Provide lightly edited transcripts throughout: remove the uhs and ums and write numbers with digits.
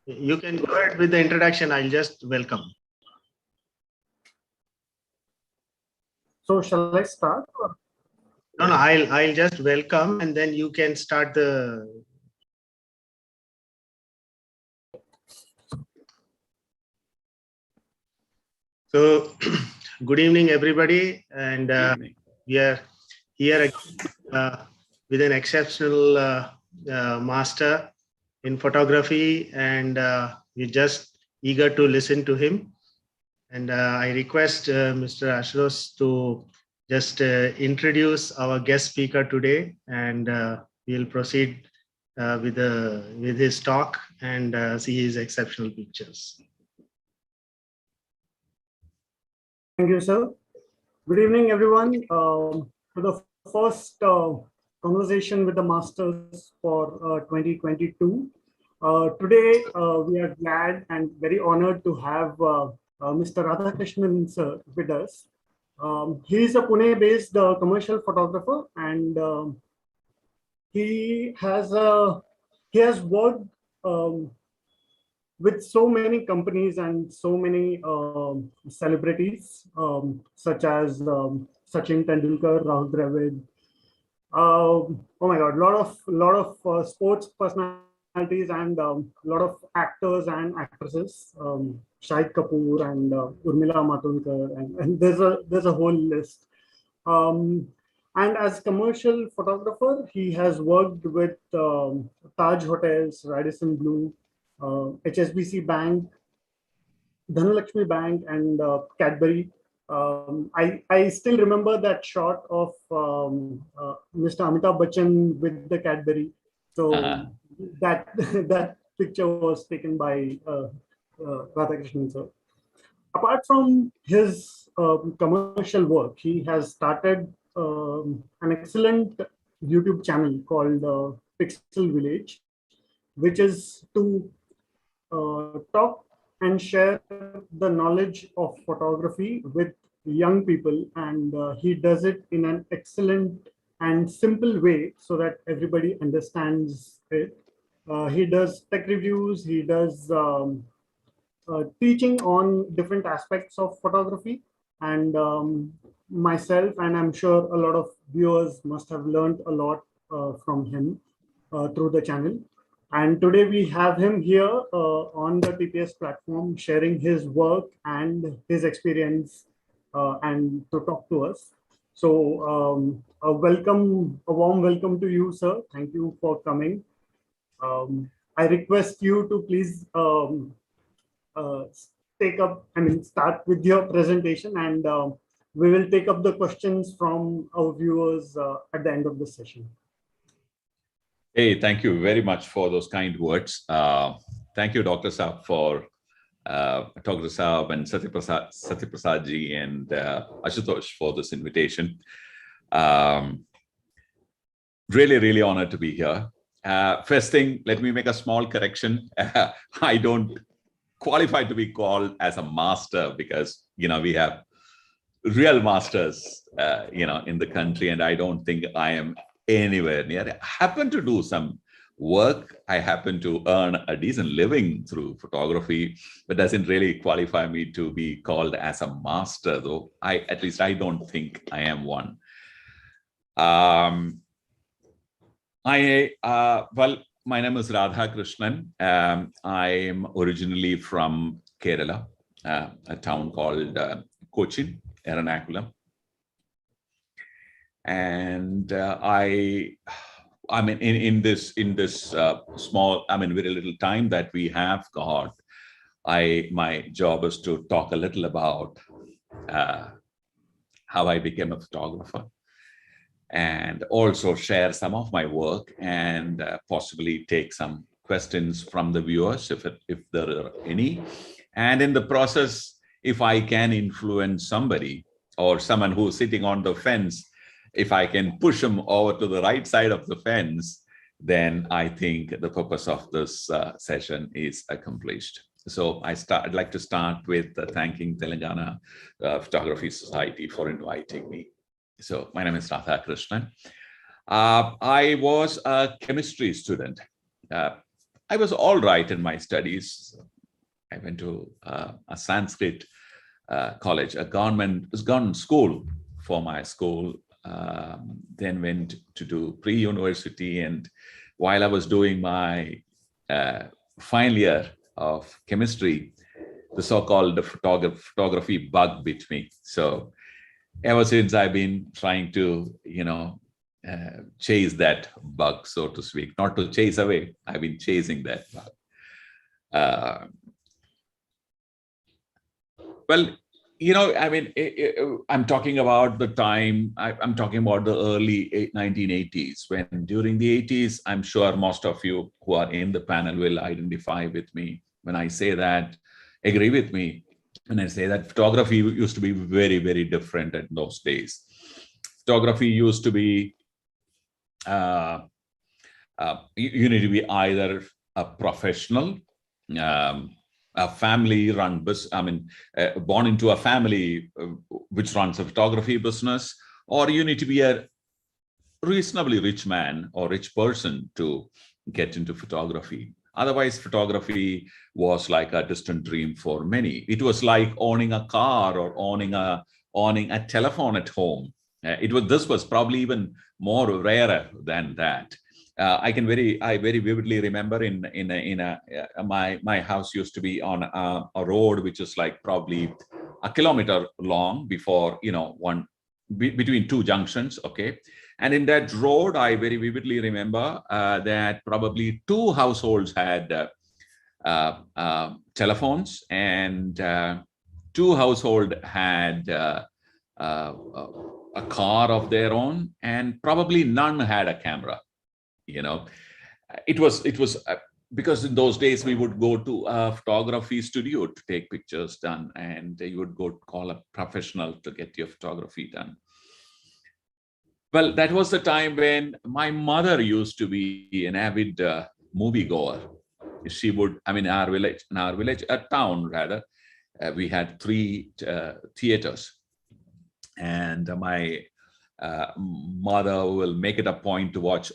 You can go ahead with the introduction. I'll just welcome. So shall I start? No, I'll just welcome, and then you can start the. So, good evening, everybody, and we are here with an exceptional master in photography, and we're just eager to listen to him. And I request Mr. Ashros to just introduce our guest speaker today, and we'll proceed with his talk and see his exceptional pictures. Thank you, sir. Good evening, everyone. For the first conversation with the masters for 2022. Today, we are glad and very honored to have Mr. Radhakrishnan sir with us. He is a Pune-based commercial photographer, and he has worked with so many companies and so many celebrities, such as Sachin Tendulkar, Rahul Dravid. Oh my God, lot of sports personalities and a lot of actors and actresses, Shahid Kapoor and Urmila Matondkar, and there's a whole list. And as commercial photographer, he has worked with Taj Hotels, Radisson Blu, HSBC Bank, Dhanalakshmi Bank, and Cadbury. I still remember that shot of Mr. Amitabh Bachchan with the Cadbury. So that picture was taken by Radhakrishnan sir. Apart from his commercial work, he has started an excellent YouTube channel called Pixel Village, which is to talk and share the knowledge of photography with young people, and he does it in an excellent and simple way so that everybody understands it. He does tech reviews, he does teaching on different aspects of photography, and myself, and I'm sure a lot of viewers must have learned a lot from him through the channel. And today we have him here on the TPS platform, sharing his work and his experience and to talk to us. So a warm welcome to you, sir. Thank you for coming. I request you to please start with your presentation, and we will take up the questions from our viewers at the end of the session. Hey, thank you very much for those kind words. Thank you, Dr. Saab, for Dr. Saab and Satya Prasad ji and Ashutosh for this invitation. Really, really honored to be here. First thing, let me make a small correction. I don't qualify to be called as a master because, we have real masters, in the country, and I don't think I am anywhere near. I happen to do some work. I happen to earn a decent living through photography, but doesn't really qualify me to be called as a master, though. At least I don't think I am one. Well, my name is Radhakrishnan. I'm originally from Kerala, a town called Cochin, Ernakulam. And I mean, in this small, very little time that we have got, my job is to talk a little about how I became a photographer, and also share some of my work, and possibly take some questions from the viewers if there are any. And in the process, if I can influence somebody or someone who's sitting on the fence, if I can push them over to the right side of the fence, then I think the purpose of this session is accomplished. So I'd like to start with thanking Telangana Photography Society for inviting me. So my name is Radhakrishnan. I was a chemistry student. I was all right in my studies. I went to a Sanskrit college, a government school for my school. Then went to do pre-university, and while I was doing my final year of chemistry, the so-called photography bug bit me. So ever since I've been trying to, chase that bug, so to speak, not to chase away. I've been chasing that bug. Well, I'm talking about the time, I'm talking about the early 1980s, when during the 80s, I'm sure most of you who are in the panel will identify with me when I say that, agree with me when I say that photography used to be very, very different in those days. Photography used to be, you need to be either a professional, a family-run business, born into a family which runs a photography business, or you need to be a reasonably rich man or rich person to get into photography. Otherwise, photography was like a distant dream for many. It was like owning a car or owning a telephone at home. This was probably even more rarer than that. I very vividly remember my house used to be on a road which is like probably a kilometer long before, between two junctions. Okay. And in that road, I very vividly remember that probably two households had telephones, and two households had a car of their own, and probably none had a camera. It was because in those days we would go to a photography studio to take pictures done, and you would go call a professional to get your photography done. Well, that was the time when my mother used to be an avid moviegoer. She would, in our village, a town rather, we had 3 theaters, and my mother will make it a point to watch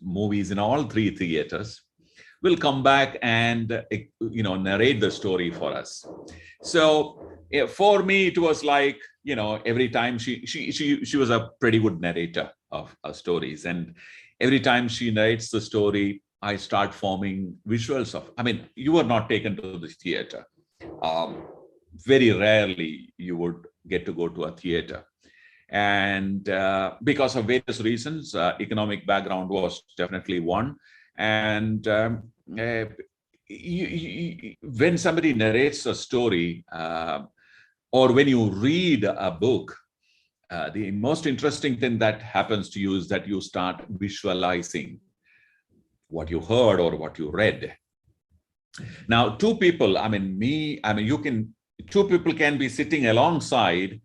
movies in all 3 theaters. Will come back and narrate the story for us. So for me, it was like, every time she was a pretty good narrator of stories, and every time she narrates the story, I start forming visuals of. You were not taken to the theater. Very rarely you would get to go to a theater. And because of various reasons, economic background was definitely one. And when somebody narrates a story, or when you read a book, the most interesting thing that happens to you is that you start visualizing what you heard or what you read. Now, two people, two people can be sitting alongside,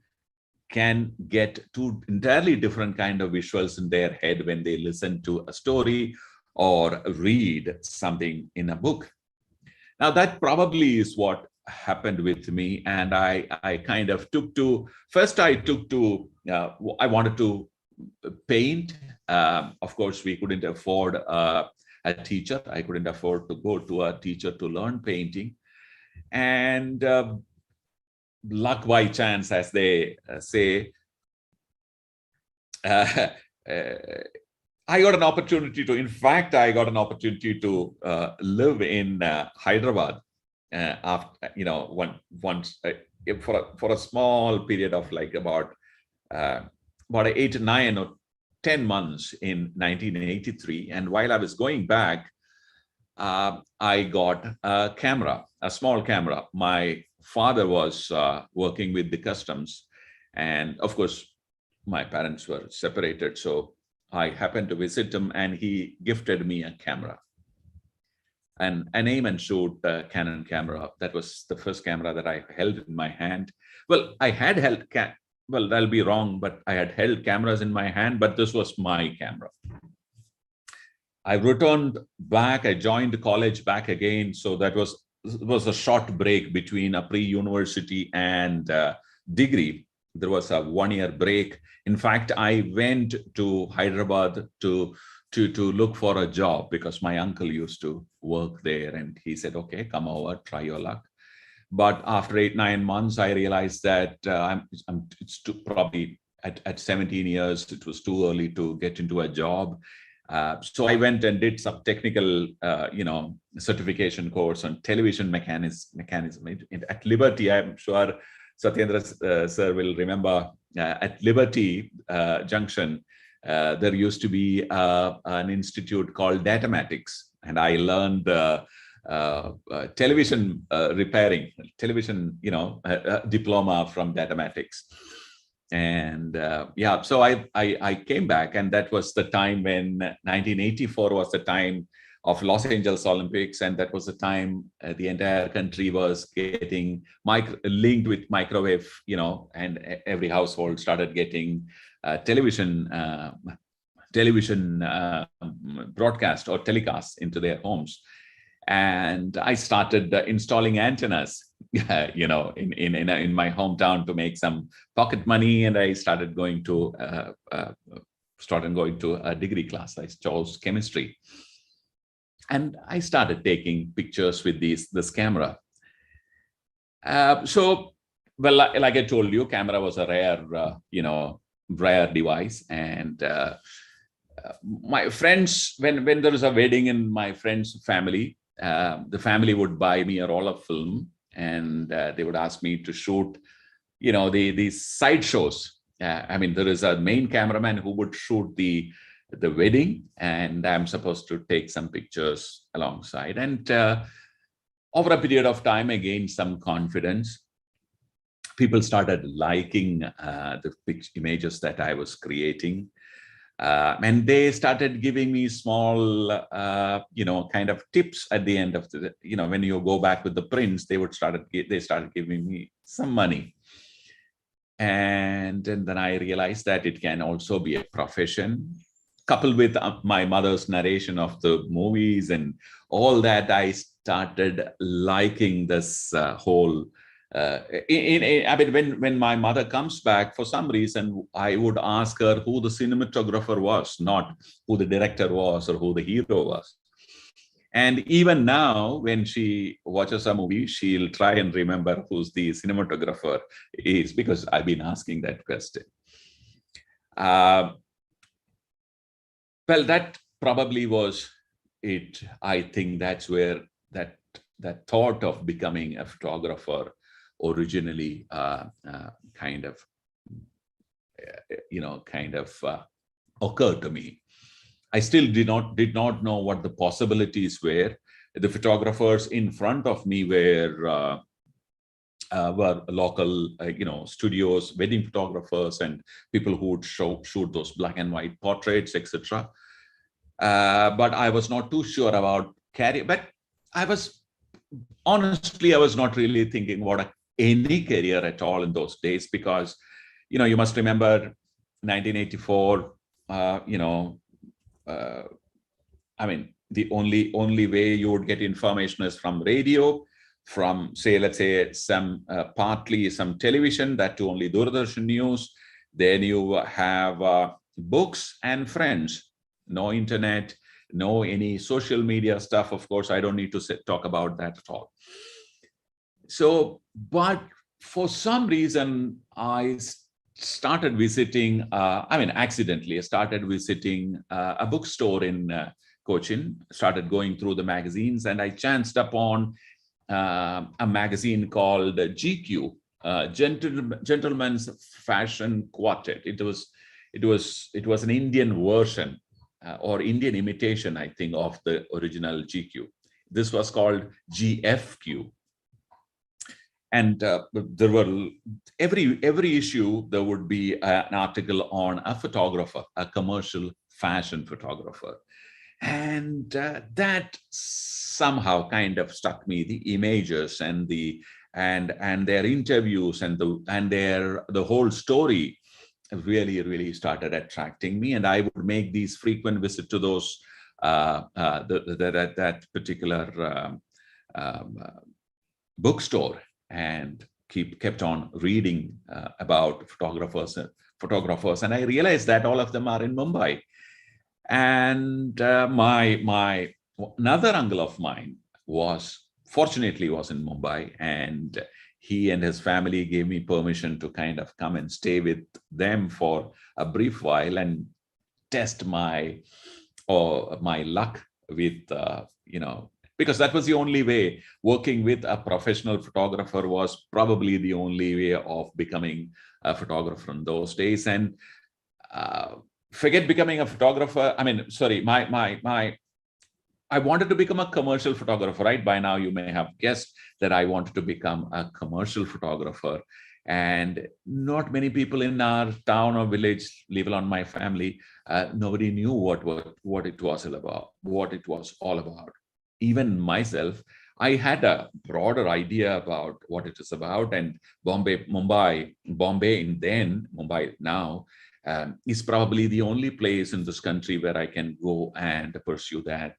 can get 2 entirely different kind of visuals in their head when they listen to a story or read something in a book. Now, that probably is what happened with me. And I kind of I wanted to paint. Of course, we couldn't afford a teacher. I couldn't afford to go to a teacher to learn painting. And luck by chance, as they say, I got an opportunity to live in Hyderabad after, for a small period of like about 8, 9 or 10 months in 1983. And while I was going back, I got a camera, a small camera. My father was working with the customs, and of course, my parents were separated. So I happened to visit him, and he gifted me a camera, and an aim and shoot Canon camera. That was the first camera that I held in my hand. Well, I had held well, that'll be wrong, but I had held cameras in my hand, but this was my camera. I returned back. I joined college back again. So that was a short break between a pre-university and degree. There was a 1-year break. In fact, I went to Hyderabad to to look for a job because my uncle used to work there, and he said, okay, come over, try your luck. But after 8-9 months, I realized that it's probably at 17 years, it was too early to get into a job. So I went and did some technical, certification course on television mechanism at Liberty. I'm sure Satyendra sir will remember at Liberty Junction, there used to be an institute called Datamatics, and I learned television repairing, television, diploma from Datamatics. And so I came back, and that was the time when 1984 was the time of Los Angeles Olympics, and that was the time the entire country was getting linked with microwave, and every household started getting television broadcast or telecast into their homes. And I started installing antennas, in my hometown to make some pocket money. And I started going to a degree class. I chose chemistry, and I started taking pictures with this camera. Like I told you, camera was a rare device, and my friends, when there was a wedding in my friend's family, the family would buy me a roll of film, and they would ask me to shoot, these side shows. There is a main cameraman who would shoot the wedding, and I'm supposed to take some pictures alongside. And over a period of time, I gained some confidence. People started liking the images that I was creating. And they started giving me small, kind of tips at the end of the, when you go back with the prints, they started giving me some money. And then I realized that it can also be a profession. Coupled with my mother's narration of the movies and all that, I started liking this whole. When my mother comes back, for some reason, I would ask her who the cinematographer was, not who the director was or who the hero was. And even now, when she watches a movie, she'll try and remember who's the cinematographer is, because I've been asking that question. Well, that probably was it. I think that's where that thought of becoming a photographer originally kind of occurred to me. I still did not know what the possibilities were. The photographers in front of me were local, studios, wedding photographers, and people who would shoot those black and white portraits, etc. But I was not too sure about career. But I was not really thinking about any career at all in those days, because, you must remember 1984. The only way you would get information is from radio, from let's say partly some television, that too only Doordarshan News. Then you have books and friends, no internet, no any social media stuff. Of course, I don't need to talk about that at all. So, but for some reason, I started visiting, accidentally, I started visiting a bookstore in Cochin, started going through the magazines, and I chanced upon a magazine called GQ, Gentleman's Fashion Quartet. It was an Indian version or Indian imitation, I think, of the original GQ. This was called GFQ. And there were every issue, there would be an article on a photographer, a commercial fashion photographer. And that somehow kind of struck me, the images and their interviews and the whole story really started attracting me. And I would make these frequent visits to those that particular bookstore, and kept on reading about photographers. And I realized that all of them are in Mumbai. And my another uncle of mine fortunately was in Mumbai, and he and his family gave me permission to kind of come and stay with them for a brief while and test my luck with because that was the only way. Working with a professional photographer was probably the only way of becoming a photographer in those days. And forget becoming a photographer. I mean, sorry, I wanted to become a commercial photographer, right? By now, you may have guessed that I wanted to become a commercial photographer. And not many people in our town or village, leave alone my family, nobody knew what it was all about. Even myself, I had a broader idea about what it is about. And Bombay now, is probably the only place in this country where I can go and pursue that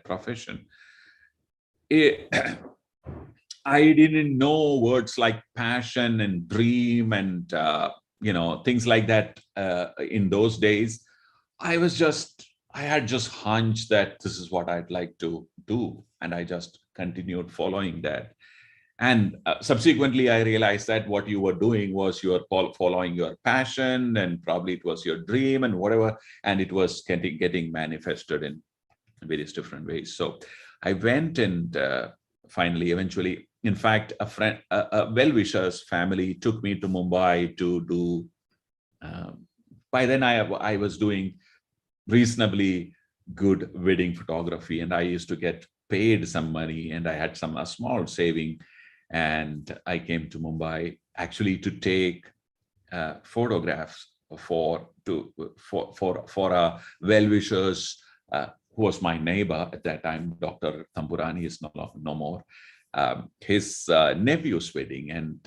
profession. I didn't know words like passion and dream and things like that in those days. I had just hunched that this is what I'd like to do, and I just continued following that. And subsequently, I realized that what you were doing was you were following your passion, and probably it was your dream and whatever, and it was getting manifested in various different ways. So I went and eventually, in fact, a well-wisher's family took me to Mumbai to do. By then, I was doing reasonably good wedding photography, and I used to get paid some money, and I had a small saving. And I came to Mumbai actually to take photographs for a well-wishers who was my neighbor at that time, Dr. Tampurani is no more, his nephew's wedding. And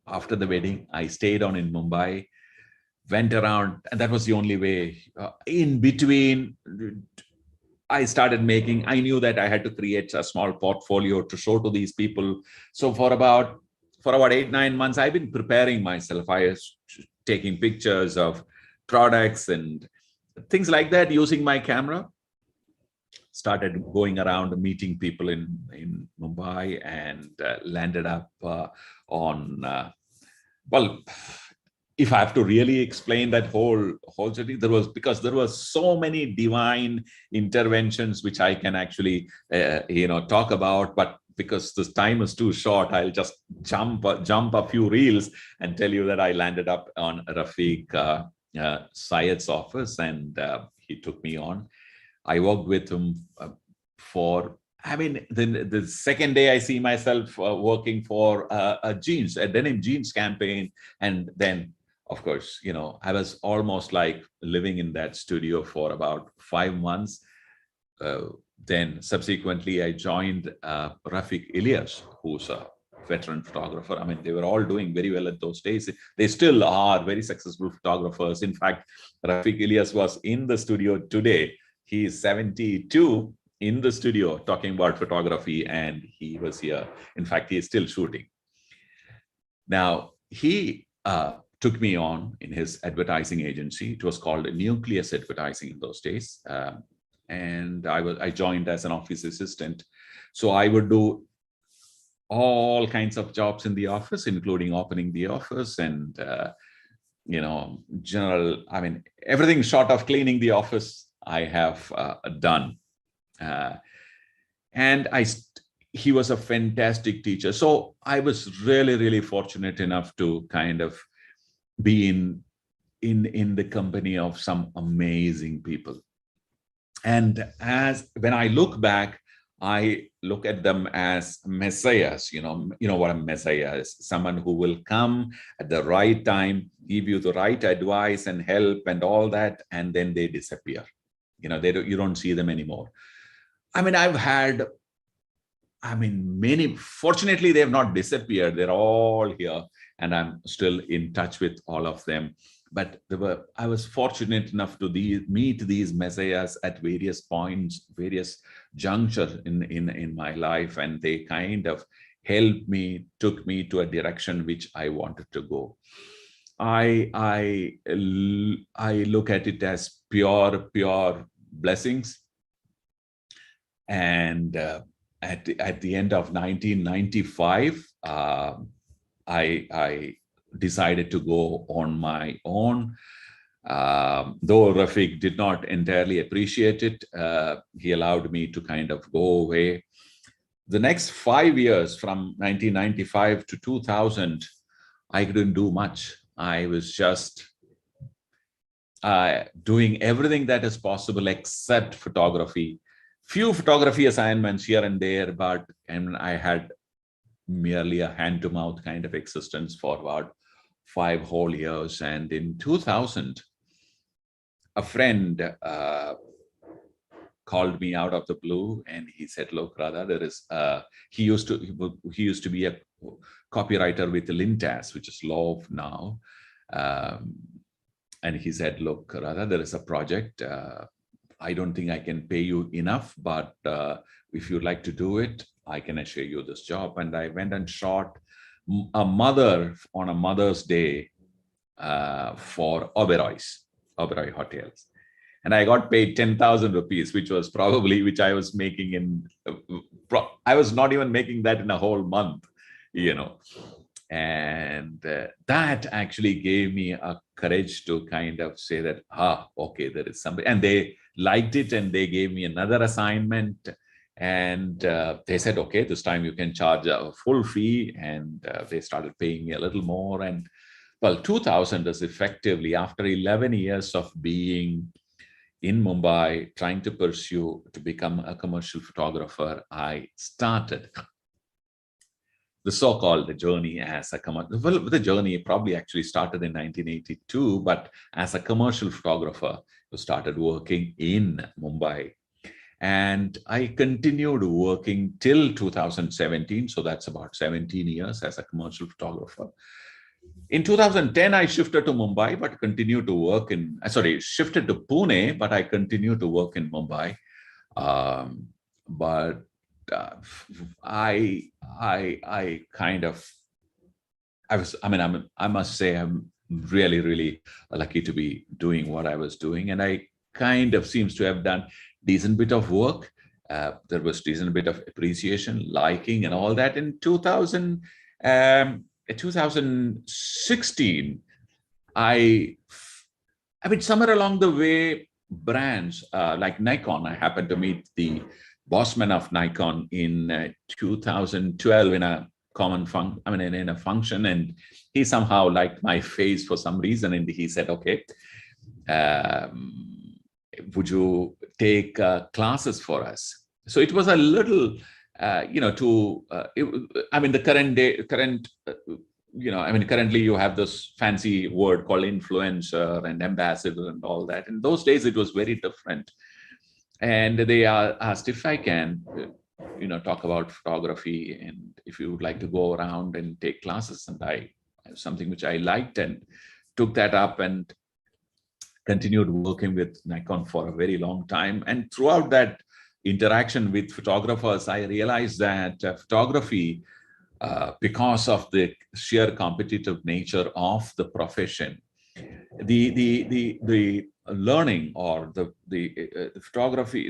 after the wedding, I stayed on in Mumbai, went around, and that was the only way. In between, I knew that I had to create a small portfolio to show to these people. So for about 8-9 months, I've been preparing myself. I was taking pictures of products and things like that using my camera. Started going around meeting people in Mumbai, and landed up on if I have to really explain that whole city, there was so many divine interventions which I can actually talk about, but because this time is too short, I'll just jump a few reels and tell you that I landed up on Rafiq Syed's office, and he took me on. I worked with him the second day I see myself working for a denim jeans campaign, and then, of course, I was almost like living in that studio for about 5 months. Then subsequently, I joined Rafiq Ilyas, who's a veteran photographer. I mean, they were all doing very well at those days. They still are very successful photographers. In fact, Rafiq Ilyas was in the studio today. He is 72 in the studio talking about photography, and he was here. In fact, he is still shooting. Now, he took me on in his advertising agency. It was called Nucleus Advertising in those days. And I joined as an office assistant. So I would do all kinds of jobs in the office, including opening the office and, everything short of cleaning the office, I have done. And he was a fantastic teacher. So I was really, really fortunate enough to kind of be in the company of some amazing people. And when I look back, I look at them as messiahs. You know what a messiah is: someone who will come at the right time, give you the right advice and help and all that, and then they disappear. You don't see them anymore. Many, fortunately, they have not disappeared. They're all here, and I'm still in touch with all of them. But I was fortunate enough to meet these messiahs at various points, various junctures in my life, and they kind of helped me, took me to a direction which I wanted to go. I look at it as pure blessings. And at the end of 1995, I decided to go on my own. Though Rafiq did not entirely appreciate it, he allowed me to kind of go away. The next 5 years, from 1995 to 2000, I couldn't do much. I was just doing everything that is possible except photography. Few photography assignments here and there, but I had merely a hand-to-mouth kind of existence for about 5 whole years. And in 2000, a friend called me out of the blue, and he said, "Look, Radha, there is." He used to be a copywriter with Lintas, which is Law of Now, and he said, "Look, Radha, there is a project. I don't think I can pay you enough, but if you'd like to do it, I can assure you this job." And I went and shot a mother on a Mother's Day for Oberoi Hotels. And I got paid 10,000 rupees, which I was making in, I was not even making that in a whole month, you know. And that actually gave me a courage to kind of say that, okay, there is somebody. And they liked it, and they gave me another assignment. And they said, okay, this time you can charge a full fee. And they started paying me a little more. And well, 2000 is effectively, after 11 years of being in Mumbai, trying to pursue to become a commercial photographer, I started the so-called journey as a commercial. Well, the journey probably actually started in 1982, but as a commercial photographer, I started working in Mumbai. And I continued working till 2017. So that's about 17 years as a commercial photographer. In 2010, I shifted to Mumbai, but continued to work in, shifted to Pune, but I continued to work in Mumbai. But I must say I'm really, really lucky to be doing what I was doing. And I kind of seems to have done decent bit of work. There was decent bit of appreciation, liking and all that. In 2016, somewhere along the way, brands like Nikon, I happened to meet the bossman of Nikon in 2012 in a common in a function, and he somehow liked my face for some reason, and he said, "Okay, would you take classes for us?" So it was a little, currently you have this fancy word called influencer and ambassador and all that. In those days, it was very different. And they asked if I can, talk about photography and if you would like to go around and take classes. And something which I liked and took that up and continued working with Nikon for a very long time. And throughout that interaction with photographers, I realized that photography, because of the sheer competitive nature of the profession, the learning or the photography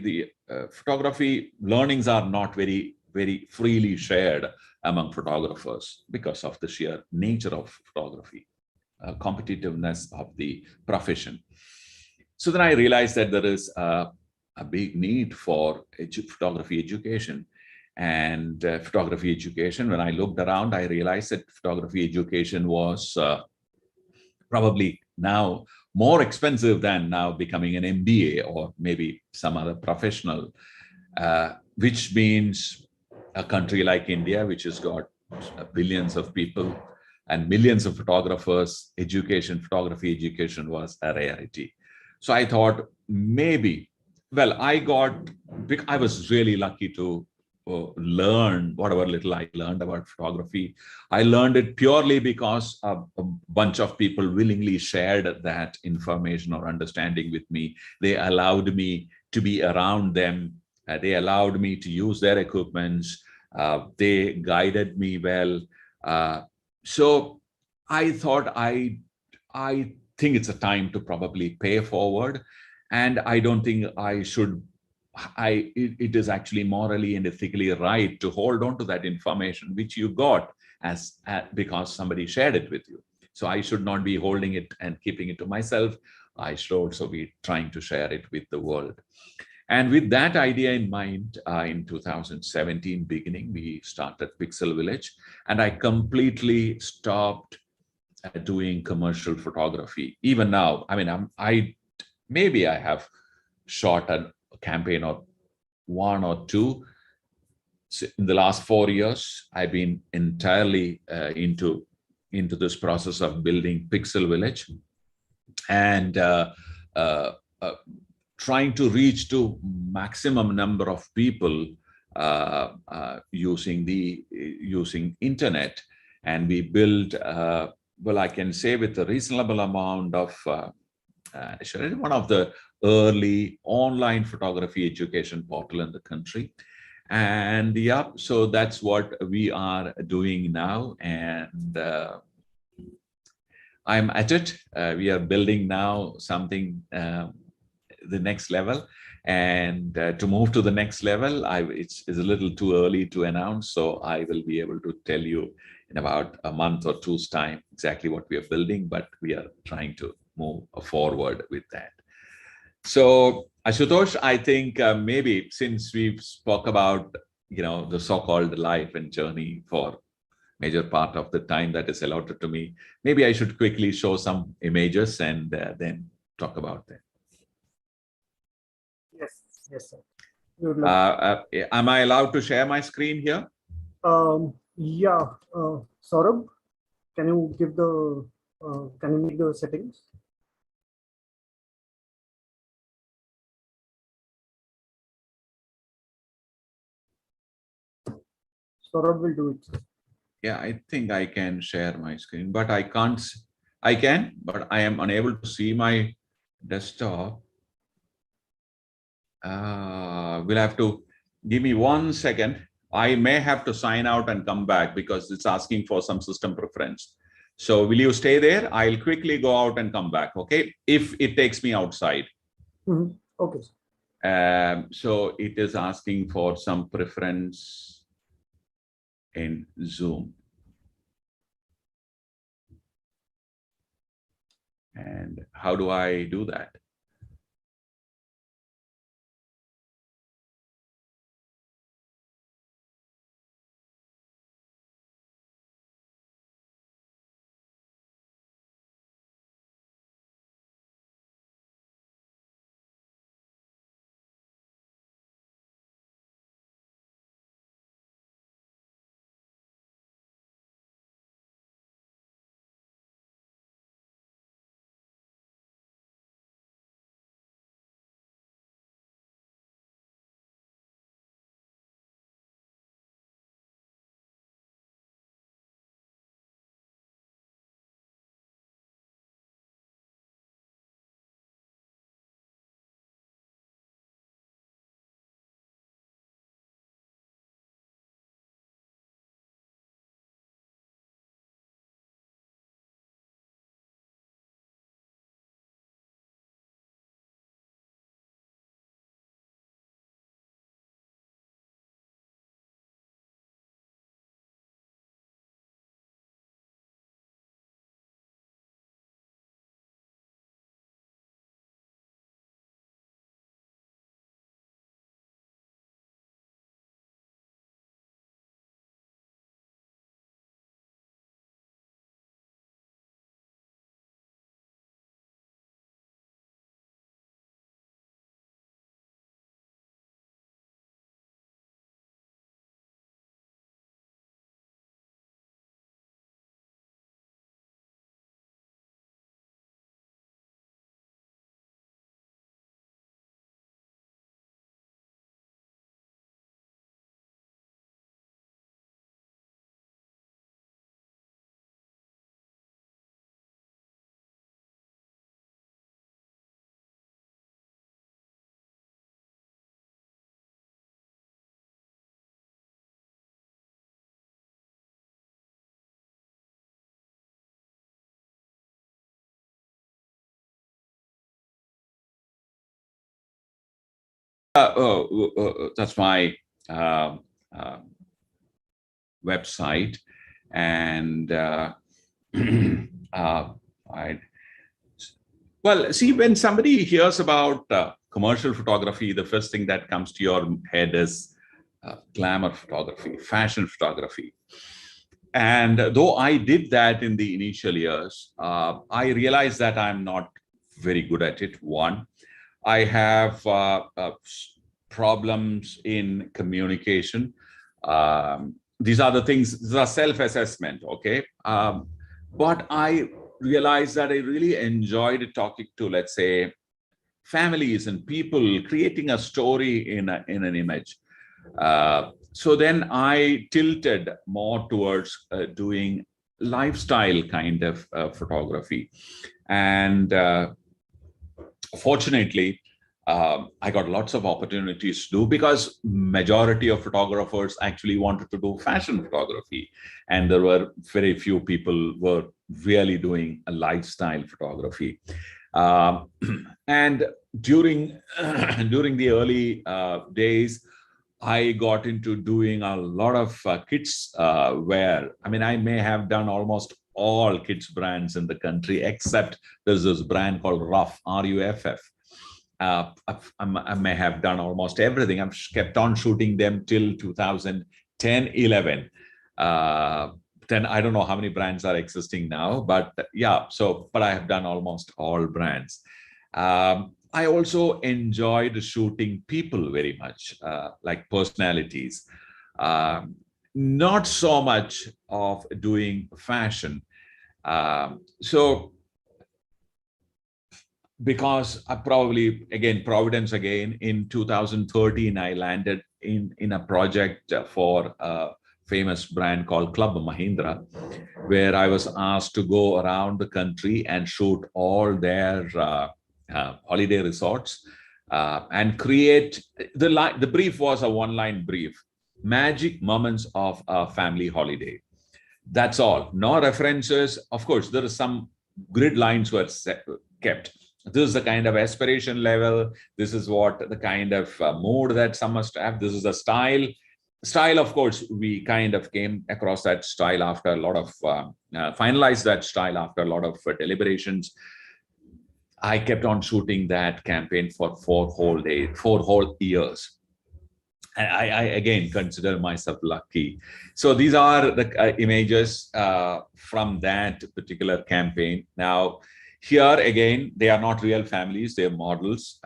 learnings are not very, very freely shared among photographers because of the sheer nature of photography, competitiveness of the profession. So then I realized that there is a big need for photography education. And photography education, when I looked around, I realized that photography education was probably now more expensive than now becoming an MBA or maybe some other professional, which means a country like India, which has got billions of people and millions of photographers, photography education was a rarity. So I thought maybe, I was really lucky to learn whatever little I learned about photography. I learned it purely because a bunch of people willingly shared that information or understanding with me. They allowed me to be around them. They allowed me to use their equipments. They guided me well. So I thought I I think it's a time to probably pay forward. And I don't think I should, it is actually morally and ethically right to hold on to that information which you got because somebody shared it with you. So I should not be holding it and keeping it to myself. I should also be trying to share it with the world. And with that idea in mind, in 2017 beginning, we started Pixel Village, and I completely stopped doing commercial photography. Even now, I mean, maybe I have shot a campaign or one or two. In the last 4 years, I've been entirely into this process of building Pixel Village, and uh, uh, trying to reach to maximum number of people using internet. And we build, well, I can say with a reasonable amount of one of the early online photography education portal in the country. And yeah, so that's what we are doing now. And I'm at it. We are building now something, the next level. And to move to the next level, it's a little too early to announce. So I will be able to tell you in about a month or two's time exactly what we are building, but we are trying to move forward with that. So Ashutosh, I think maybe since we've spoke about, the so-called life and journey for major part of the time that is allotted to me, maybe I should quickly show some images and then talk about them. Yes, sir. Am I allowed to share my screen here? Yeah, Saurabh, can you make the settings? Saurabh will do it. Yeah, I think I can share my screen, but I can't. I can, but I am unable to see my desktop. We'll have to give me 1 second. I may have to sign out and come back because it's asking for some system preference. So will you stay there? I'll quickly go out and come back, okay? If it takes me outside. Mm-hmm. Okay. So it is asking for some preference in Zoom. And how do I do that? that's my website. And well, see, when somebody hears about commercial photography, the first thing that comes to your head is glamour photography, fashion photography. And though I did that in the initial years, I realized that I'm not very good at it. One, I have problems in communication. These are the things, these are self-assessment, okay? But I realized that I really enjoyed talking to, let's say, families and people, creating a story in an image. So then I tilted more towards doing lifestyle kind of photography. And fortunately, I got lots of opportunities to do, because majority of photographers actually wanted to do fashion photography. And there were very few people were really doing a lifestyle photography. And during the early days, I got into doing a lot of kids wear. I mean, I may have done almost all kids brands in the country, except there's this brand called Ruff, R-U-F-F. I may have done almost everything. I've kept on shooting them till 2010, 11. Then I don't know how many brands are existing now, but yeah, but I have done almost all brands. I also enjoyed shooting people very much, like personalities. Not so much of doing fashion. Because I probably, again, Providence again, in 2013, I landed in a project for a famous brand called Club Mahindra, where I was asked to go around the country and shoot all their holiday resorts and create, the brief was a one-line brief, magic moments of a family holiday. That's all, no references. Of course, there are some grid lines were kept. This is the kind of aspiration level. This is what the kind of mood that some must have. This is the style. Style, of course, we kind of came across that style after a lot of, finalized that style after a lot of deliberations. I kept on shooting that campaign for 4 whole years. And I again consider myself lucky. So these are the images from that particular campaign. Now, here again, they are not real families, they're models,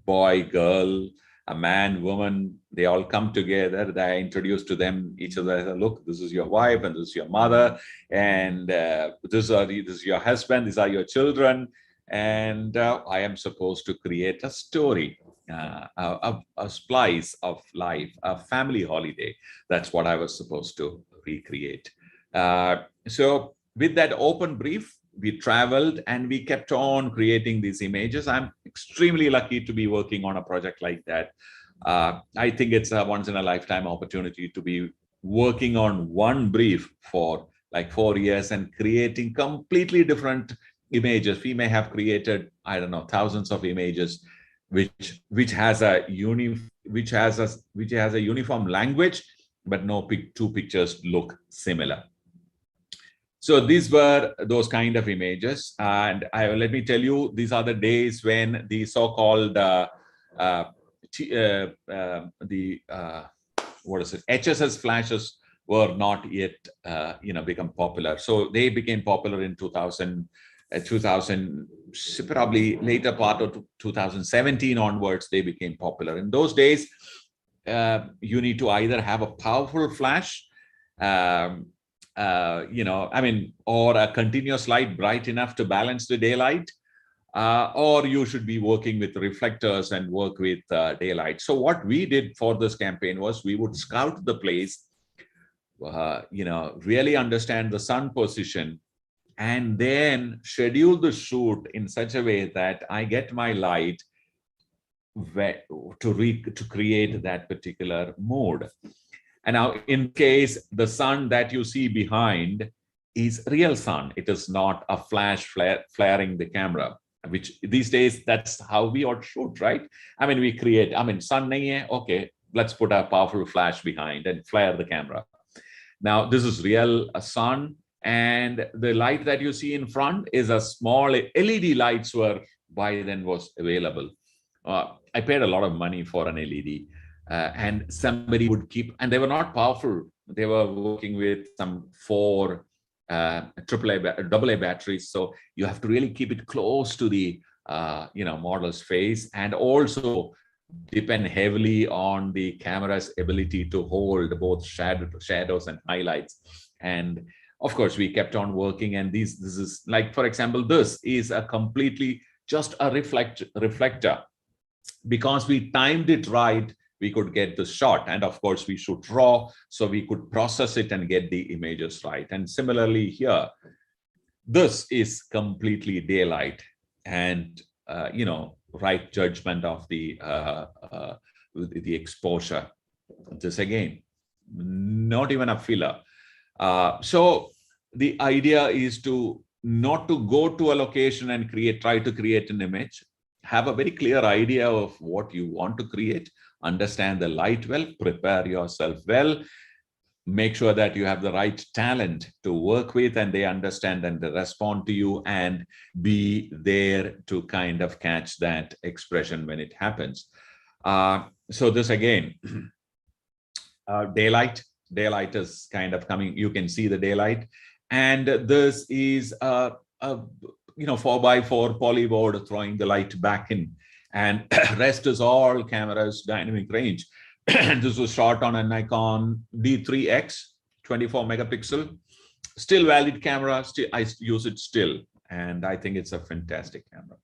boy, girl, a man, woman, they all come together. They introduce to them each other, look, this is your wife and this is your mother, and this is your husband, these are your children. And I am supposed to create a story, a splice of life, a family holiday. That's what I was supposed to recreate. So with that open brief, we traveled and we kept on creating these images. I'm extremely lucky to be working on a project like that. I think it's a once in a lifetime opportunity to be working on one brief for like 4 years and creating completely different images. We may have created, I don't know, thousands of images, which has a uniform language, but no two pictures look similar. So these were those kind of images, and let me tell you, these are the days when the so-called HSS flashes were not yet become popular. So they became popular in 2000, probably later part of 2017 onwards. They became popular. In those days, you need to either have a powerful flash, or a continuous light bright enough to balance the daylight, or you should be working with reflectors and work with daylight. So what we did for this campaign was we would scout the place, really understand the sun position, and then schedule the shoot in such a way that I get my light to create that particular mood. And now, in case the sun that you see behind is real sun, it is not a flash flaring the camera. which these days, that's how we all shoot, right? I mean, we create, I mean, sun nahi hai, okay, let's put a powerful flash behind and flare the camera. Now, this is real sun, and the light that you see in front is a small LED lights were by then was available. I paid a lot of money for an LED, and somebody would keep, and they were not powerful. They were working with some 4 AA batteries, so you have to really keep it close to the model's face, and also depend heavily on the camera's ability to hold both shadows and highlights. And of course, we kept on working, and this is like, for example, this is a completely just a reflector. Because we timed it right, we could get the shot. And of course, we shoot raw, so we could process it and get the images right. And similarly here, this is completely daylight, and right judgment of the exposure. This again, not even a filler. So the idea is to not to go to a location and try to create an image. Have a very clear idea of what you want to create, understand the light well, prepare yourself well, make sure that you have the right talent to work with, and they understand and they respond to you, and be there to kind of catch that expression when it happens. So this again, daylight is kind of coming. You can see the daylight, and this is a 4x4 polyboard throwing the light back in, and rest is all camera's dynamic range. This was shot on a Nikon D3X 24 megapixel, still valid camera. Still, I use it still, and I think it's a fantastic camera.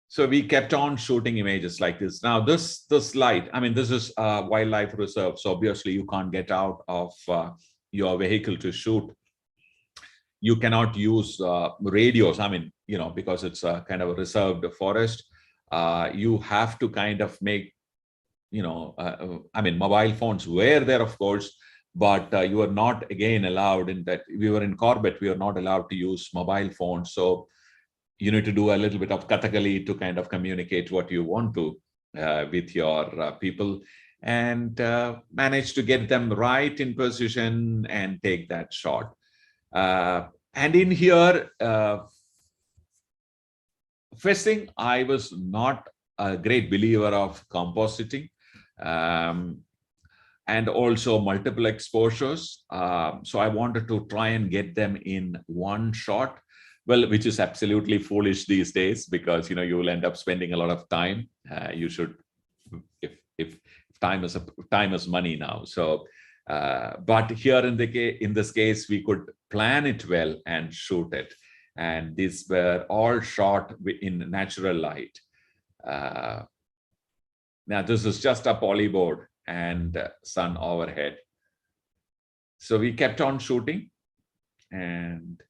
So we kept on shooting images like this. Now this light, I mean, this is a wildlife reserve, so obviously you can't get out of your vehicle to shoot. You cannot use radios, I mean, because it's a kind of a reserved forest. You have to kind of make, I mean, mobile phones were there, of course, but you are not, again, allowed in that. We were in Corbett, we are not allowed to use mobile phones. So you need to do a little bit of Kathakali to kind of communicate what you want to with your people, and manage to get them right in position and take that shot. And in here, first thing, I was not a great believer of compositing, and also multiple exposures. So I wanted to try and get them in one shot. Well, which is absolutely foolish these days, because you will end up spending a lot of time. You should, if time is money now. So, but here in this case, we could plan it well and shoot it, and these were all shot in natural light. Now this is just a polyboard and sun overhead. So we kept on shooting, and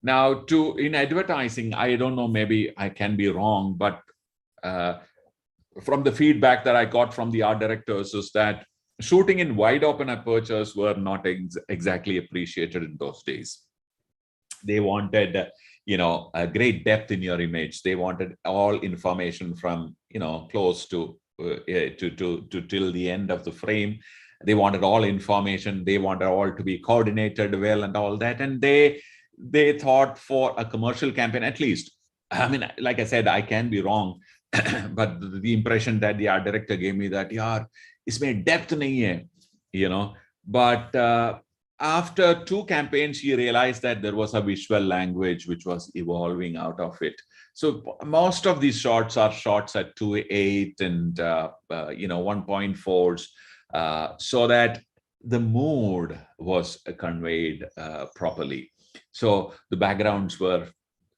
now in advertising, I don't know, maybe I can be wrong, but from the feedback that I got from the art directors is that shooting in wide open apertures were not exactly appreciated in those days. They wanted, a great depth in your image. They wanted all information from, close to till the end of the frame. They wanted all information. They wanted all to be coordinated well and all that. And they thought for a commercial campaign, at least, I mean, like I said, I can be wrong, but the impression that the art director gave me that, yaar, isme depth nahi hai, but after 2 campaigns, he realized that there was a visual language which was evolving out of it. So most of these shots are shots at 2.8 and 1.4s, so that the mood was conveyed properly. So the backgrounds were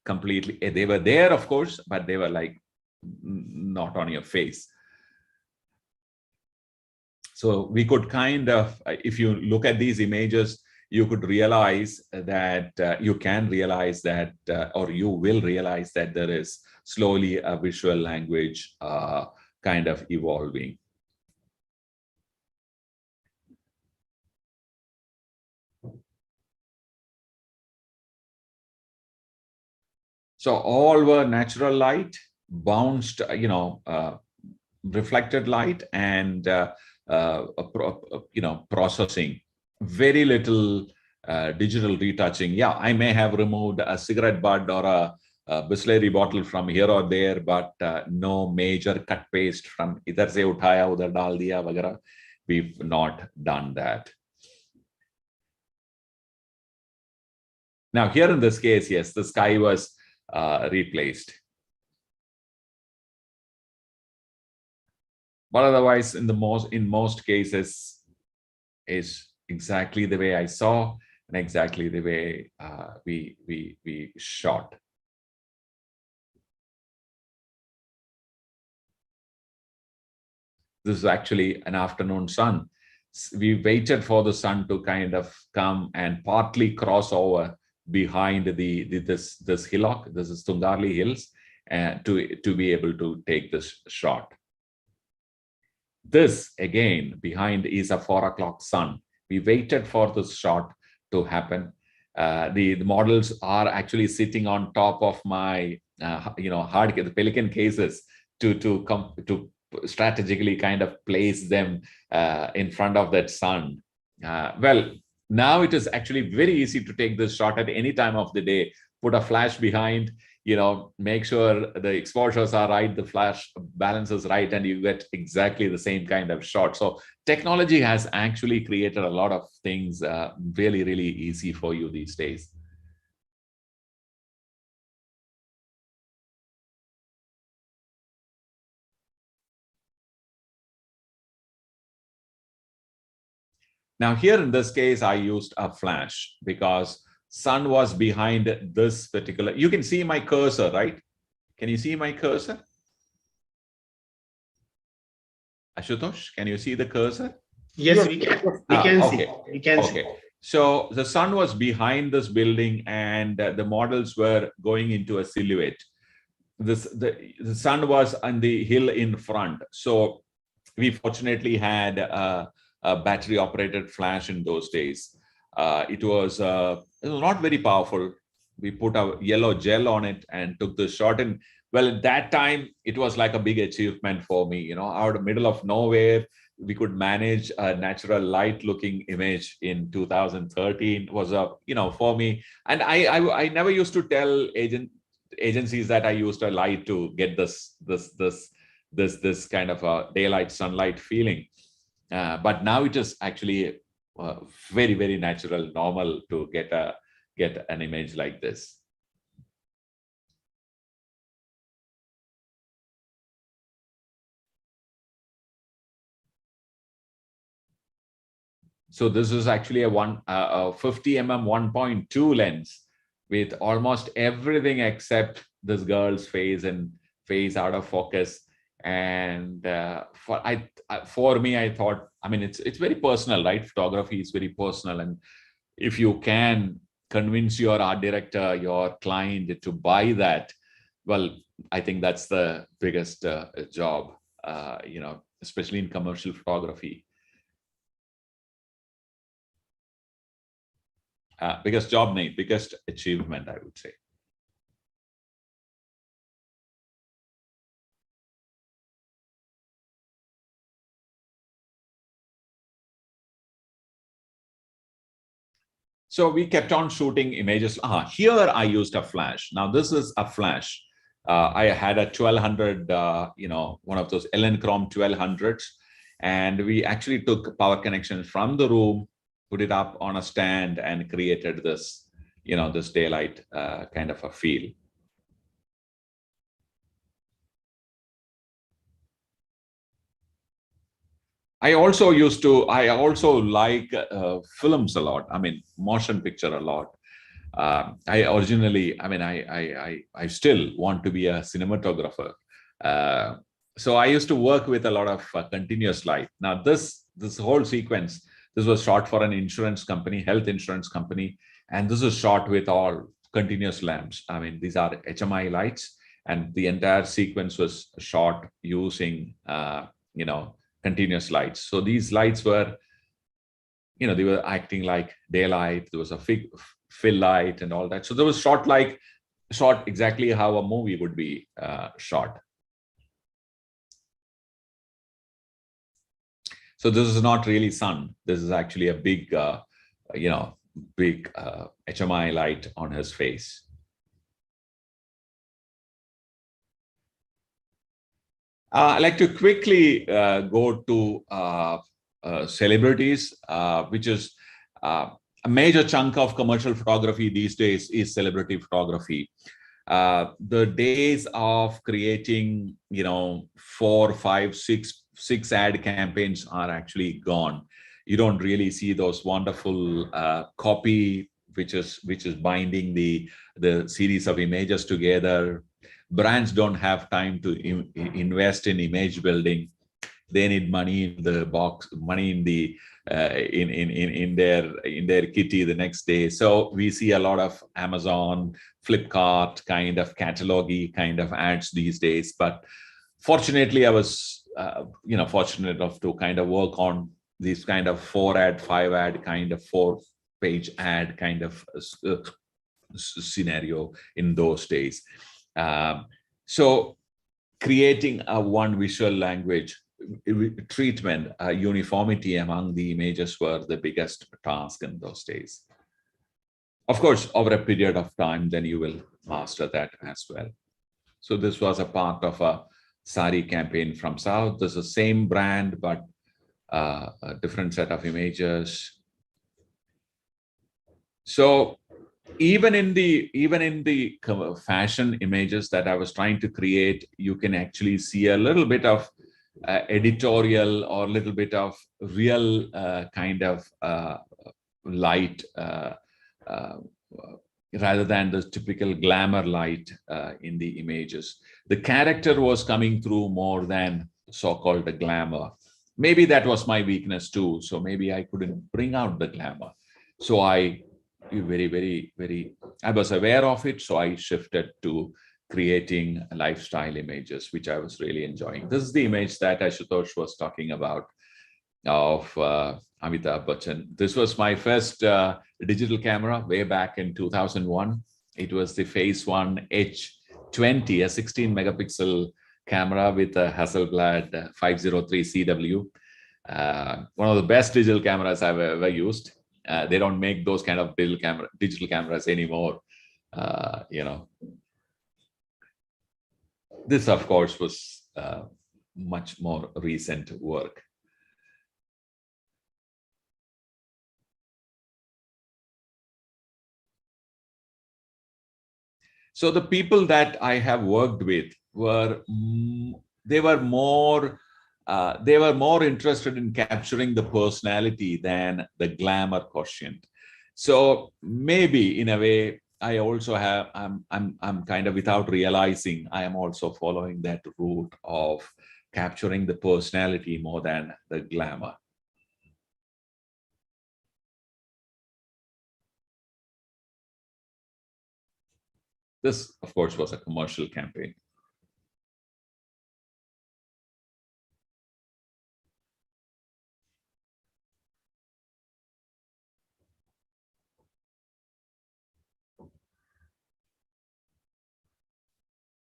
completely, they were there, of course, but they were like not on your face. So we could kind of, if you look at these images, you could realize that or you will realize that there is slowly a visual language kind of evolving. So all were natural light, bounced, reflected light, and processing. Very little digital retouching. Yeah, I may have removed a cigarette butt or a Bisleri bottle from here or there, but no major cut paste from idhar se uthaya udhar dal diya vagara. We've not done that. Now here in this case, yes, the sky was replaced. But otherwise, in most cases, is exactly the way I saw and exactly the way we shot. This is actually an afternoon sun. We waited for the sun to kind of come and partly cross over behind this hillock. This is Tungarli Hills, to be able to take this shot. This again behind is a 4 o'clock sun. We waited for this shot to happen. The models are actually sitting on top of my the Pelican cases to strategically kind of place them in front of that sun. Well, now it is actually very easy to take this shot at any time of the day. Put a flash behind, make sure the exposures are right, the flash balance is right, and you get exactly the same kind of shot. So technology has actually created a lot of things really, really easy for you these days. Now here in this case, I used a flash because sun was behind this particular, you can see my cursor, right? Can you see my cursor? Ashutosh, can you see the cursor? Yes, we can. We can see. Okay. We can see. Okay. So the sun was behind this building, and the models were going into a silhouette. The sun was on the hill in front. So we fortunately had a battery operated flash in those days. It was not very powerful. We put a yellow gel on it and took the shot. And well, at that time, it was like a big achievement for me. Out of the middle of nowhere, we could manage a natural light looking image in 2013 was for me. And I never used to tell agencies that I used a light to get this kind of a daylight sunlight feeling. But now it is actually very, very natural, normal to get an image like this. So this is actually a 50 mm 1.2 lens with almost everything except this girl's face and face out of focus. And for me, I thought, it's very personal, right? Photography is very personal, and if you can convince your art director, your client to buy that, well, I think that's the biggest job, especially in commercial photography. Biggest job, Nate, biggest achievement, I would say. So we kept on shooting images. Here I used a flash. Now this is a flash. I had a 1200, one of those Elinchrom 1200s, and we actually took power connections from the room, put it up on a stand, and created this, this daylight kind of a feel. I also like films a lot. Motion picture a lot. I originally, I still want to be a cinematographer. So I used to work with a lot of continuous light. Now this whole sequence, this was shot for an insurance company, health insurance company, and this is shot with all continuous lamps. These are HMI lights, and the entire sequence was shot using, continuous lights. So these lights were, they were acting like daylight. There was a fill light and all that. So there was shot like shot exactly how a movie would be shot. So this is not really sun. This is actually a big, big HMI light on his face. I'd like to quickly go to celebrities, which is a major chunk of commercial photography these days is celebrity photography. The days of creating, 4, 5, 6 ad campaigns are actually gone. You don't really see those wonderful copy, which is binding the series of images together. Brands don't have time to invest in image building. They need money in the box, money in the in their kitty the next day. So we see a lot of Amazon, Flipkart kind of catalog-y kind of ads these days. But fortunately, I was fortunate enough to kind of work on these kind of 4 ad, 5 ad kind of 4-page ad kind of scenario in those days. So creating a one visual language treatment, uniformity among the images were the biggest task in those days. Of course, over a period of time, then you will master that as well. So this was a part of a sari campaign from South. This is the same brand, but a different set of images. So even in the fashion images that I was trying to create, you can actually see a little bit of editorial or a little bit of real kind of light rather than the typical glamour light in the images. The character was coming through more than so-called the glamour. Maybe that was my weakness too. So maybe I couldn't bring out the glamour. So I was aware of it. So I shifted to creating lifestyle images, which I was really enjoying. This is the image that Ashutosh was talking about of Amitabh Bachchan. This was my first digital camera way back in 2001. It was the Phase 1 H20, a 16 megapixel camera with a Hasselblad 503 CW. One of the best digital cameras I've ever used. They don't make those kind of digital cameras anymore. This, of course, was much more recent work. So the people that I have worked with were more interested in capturing the personality than the glamour quotient. So maybe in a way, I also have, I'm kind of, without realizing, I am also following that route of capturing the personality more than the glamour. This, of course, was a commercial campaign.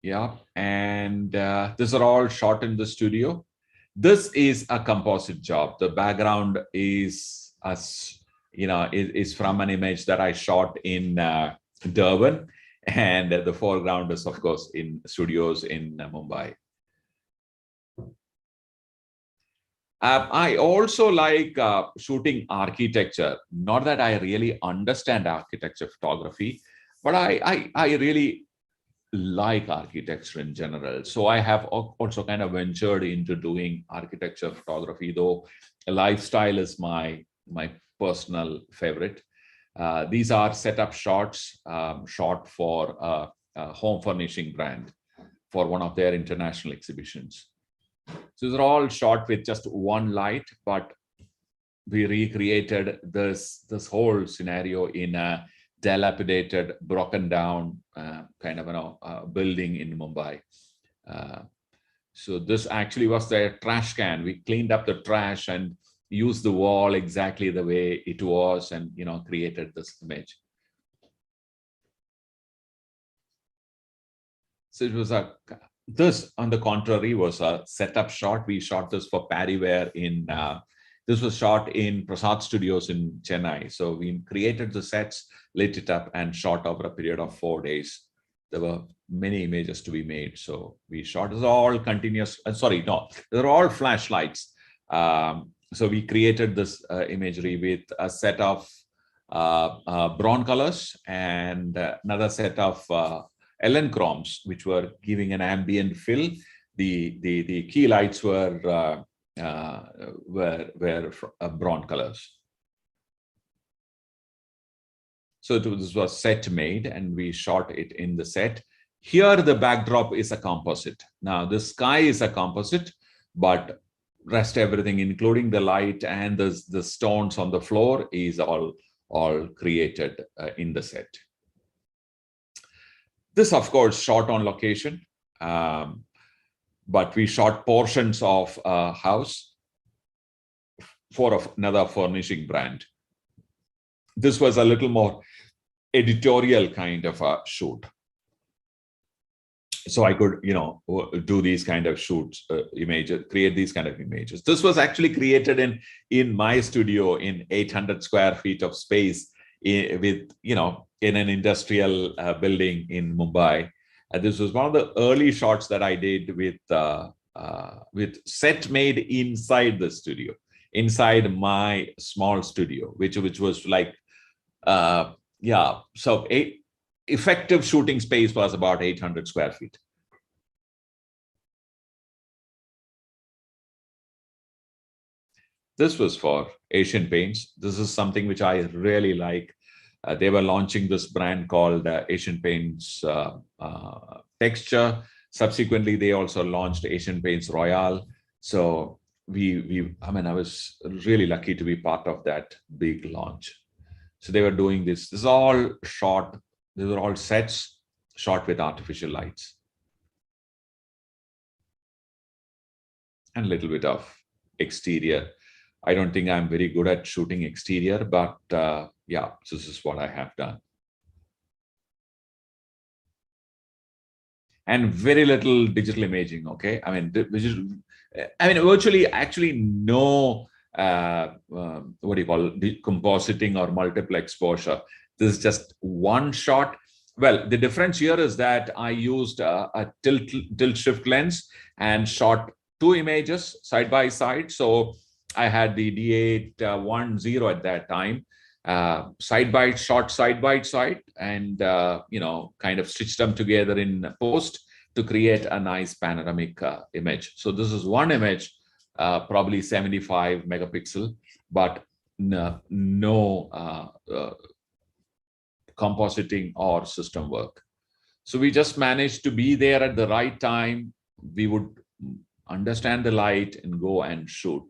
Yeah, and these are all shot in the studio. This is a composite job. The background is is from an image that I shot in Durban, and the foreground is, of course, in studios in Mumbai. I also like shooting architecture. Not that I really understand architecture photography, but I really like architecture in general. So I have also kind of ventured into doing architecture photography, though lifestyle is my personal favorite. These are setup shots shot for a home furnishing brand for one of their international exhibitions. So they're all shot with just one light, but we recreated this whole scenario in a dilapidated, broken down kind of building in Mumbai. So this actually was their trash can. We cleaned up the trash and used the wall exactly the way it was, and created this image. So it was this on the contrary was a setup shot. We shot this for Parryware this was shot in Prasad Studios in Chennai. So we created the sets, lit it up, and shot over a period of 4 days. There were many images to be made. So we shot this all continuous. They're all flashlights. So we created this imagery with a set of bronze colors and another set of Ellen chromes, which were giving an ambient fill. The key lights were bronze colors. So this was set made, and we shot it in the set. Here, the backdrop is a composite. Now, the sky is a composite, but rest everything, including the light and the stones on the floor, is all created in the set. This, of course, shot on location, but we shot portions of a house for another furnishing brand. This was a little more editorial kind of a shoot. So I could, do these kind of shoots, images, create these kind of images. This was actually created in my studio in 800 square feet of space in an industrial building in Mumbai. This was one of the early shots that I did with set made inside the studio, inside my small studio, which was like, so effective shooting space was about 800 square feet. This was for Asian Paints. This is something which I really like. They were launching this brand called Asian Paints Texture. Subsequently, they also launched Asian Paints Royale. So I was really lucky to be part of that big launch. So they were doing this. This is all shot. These were all sets shot with artificial lights. And a little bit of exterior. I don't think I'm very good at shooting exterior, but this is what I have done. And very little digital imaging, okay? Virtually actually no, compositing or multiple exposure. This is just one shot. Well, the difference here is that I used a tilt shift lens and shot 2 images side by side. So I had the D810 at that time, side by side, and kind of stitched them together in post to create a nice panoramic image. So this is one image, probably 75 megapixel, but no compositing or system work. So we just managed to be there at the right time. We would understand the light and go and shoot.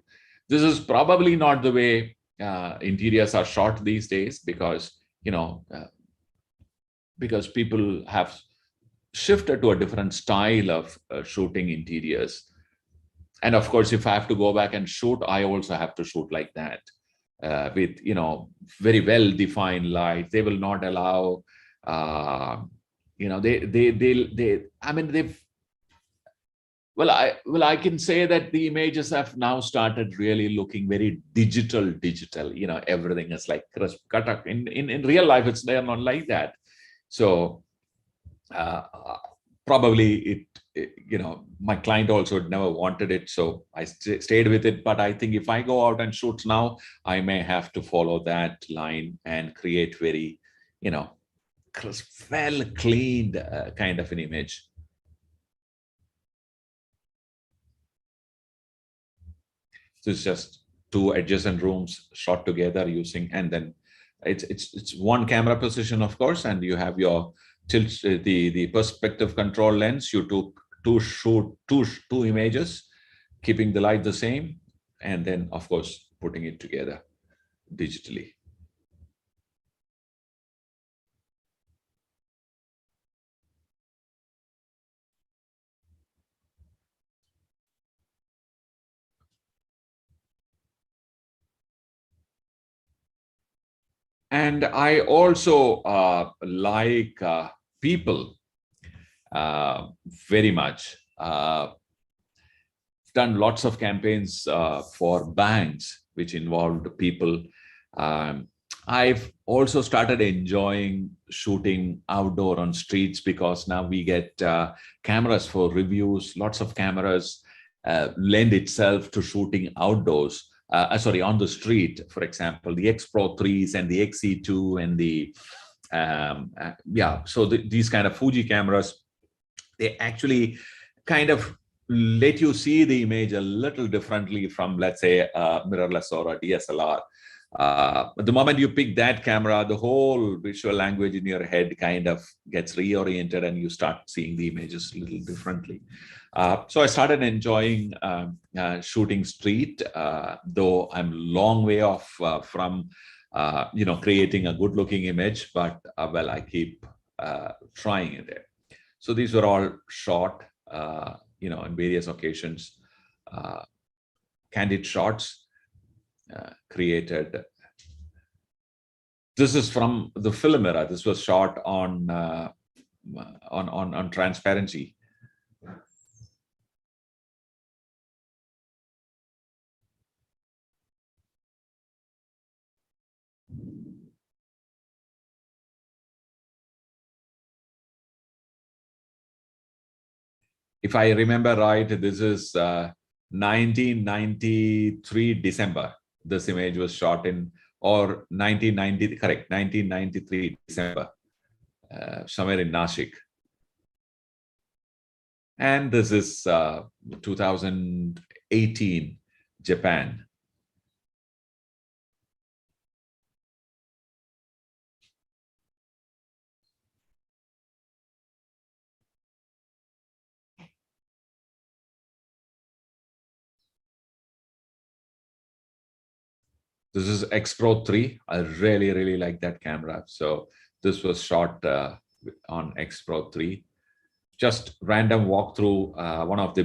This is probably not the way interiors are shot these days, because people have shifted to a different style of shooting interiors. And of course, if I have to go back and shoot, I also have to shoot like that with very well defined light. They will not allow I can say that the images have now started really looking very digital. Everything is like crisp cut up. In real life, they're not like that. So probably my client also never wanted it, so I stayed with it. But I think if I go out and shoot now, I may have to follow that line and create very, crisp, well cleaned kind of an image. So it's just 2 adjacent rooms shot together using, and then it's one camera position, of course, and you have your tilt, the perspective control lens. You took to shoot two images, keeping the light the same, and then of course putting it together digitally. And I also like people. very much. Done lots of campaigns for banks, which involved people. I've also started enjoying shooting outdoor on streets, because now we get cameras for reviews. Lots of cameras lend itself to shooting outdoors. On the street, for example, the X Pro 3s and the XE2 and the these kind of Fuji cameras, they actually kind of let you see the image a little differently from, let's say, a mirrorless or a DSLR. But the moment you pick that camera, the whole visual language in your head kind of gets reoriented, and you start seeing the images a little differently. So I started enjoying shooting street, though I'm a long way off from creating a good-looking image, but well, I keep trying it. So these were all shot, in various occasions, candid shots created. This is from the film era. This was shot on transparency. If I remember right, this is 1993 December. This image was shot in, or 1993 December, somewhere in Nashik. And this is 2018 Japan. This is X Pro 3. I really, really like that camera. So this was shot on X Pro 3. Just random walk through one of the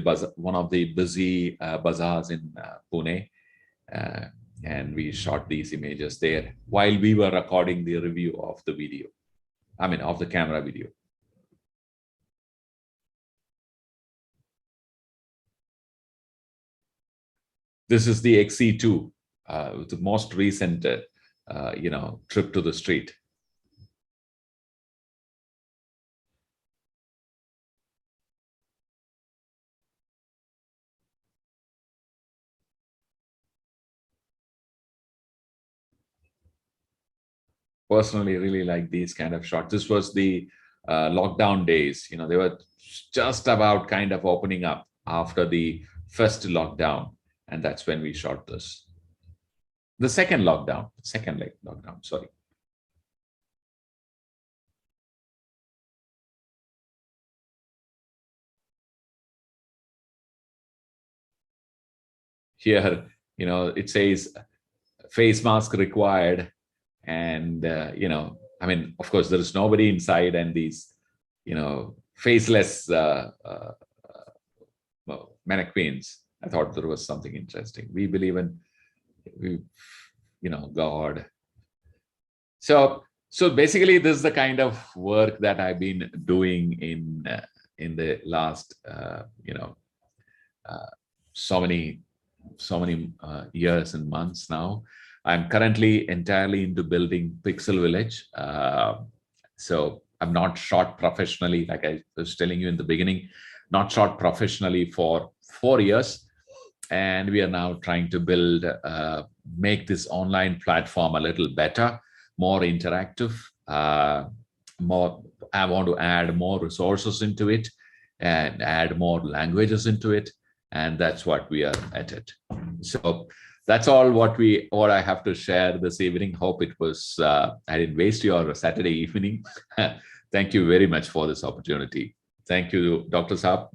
busy bazaars in Pune, and we shot these images there while we were recording the review of the video. Of the camera video. This is the XE2. The most recent, trip to the street. Personally, really like these kind of shots. This was the lockdown days. They were just about kind of opening up after the first lockdown, and that's when we shot this. The second lockdown, sorry. Here, it says face mask required. And, of course, there is nobody inside, and these, faceless mannequins. I thought there was something interesting. We believe in God. So basically, this is the kind of work that I've been doing in the last, so many years and months now. I'm currently entirely into building Pixel Village. So I'm not shot professionally, like I was telling you in the beginning, not shot professionally for 4 years. And we are now trying to build, make this online platform a little better, more interactive. I want to add more resources into it and add more languages into it. And that's what we are at it. So that's all what I have to share this evening. Hope it was, I didn't waste your Saturday evening. Thank you very much for this opportunity. Thank you, Dr. Saab.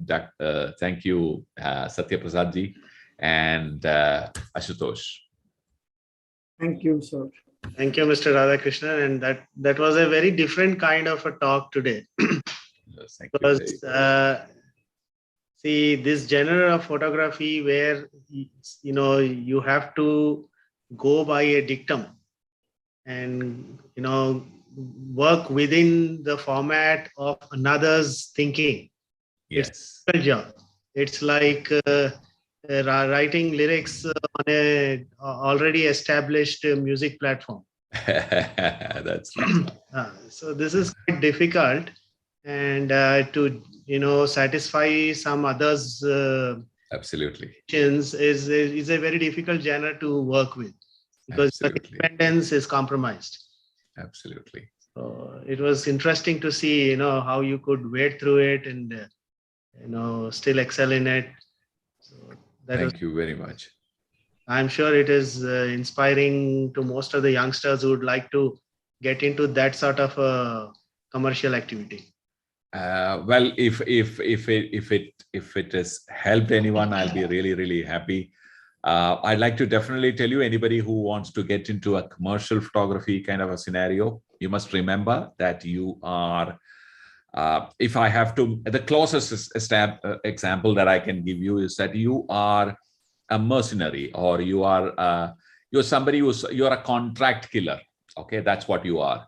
Thank you, Satya Prasad ji, and Ashutosh. Thank you, sir. Thank you, Mr. Radhakrishnan. And that was a very different kind of a talk today. Yes, because see, this genre of photography where you have to go by a dictum and work within the format of another's thinking. Yes. It's a job. It's like writing lyrics on a already established music platform. That's right. So this is quite difficult, and to satisfy some others' Absolutely. is a very difficult genre to work with, because the Absolutely. independence is compromised. Absolutely. So it was interesting to see, how you could wade through it and still excel in it. So that was, Thank you very much. I'm sure it is inspiring to most of the youngsters who would like to get into that sort of commercial activity. Well, if it has helped anyone, I'll be really, really happy. I'd like to definitely tell you, anybody who wants to get into a commercial photography kind of a scenario, you must remember that you are, if I have to, the closest example that I can give you is that you are a mercenary, or you're somebody you're a contract killer. Okay, that's what you are.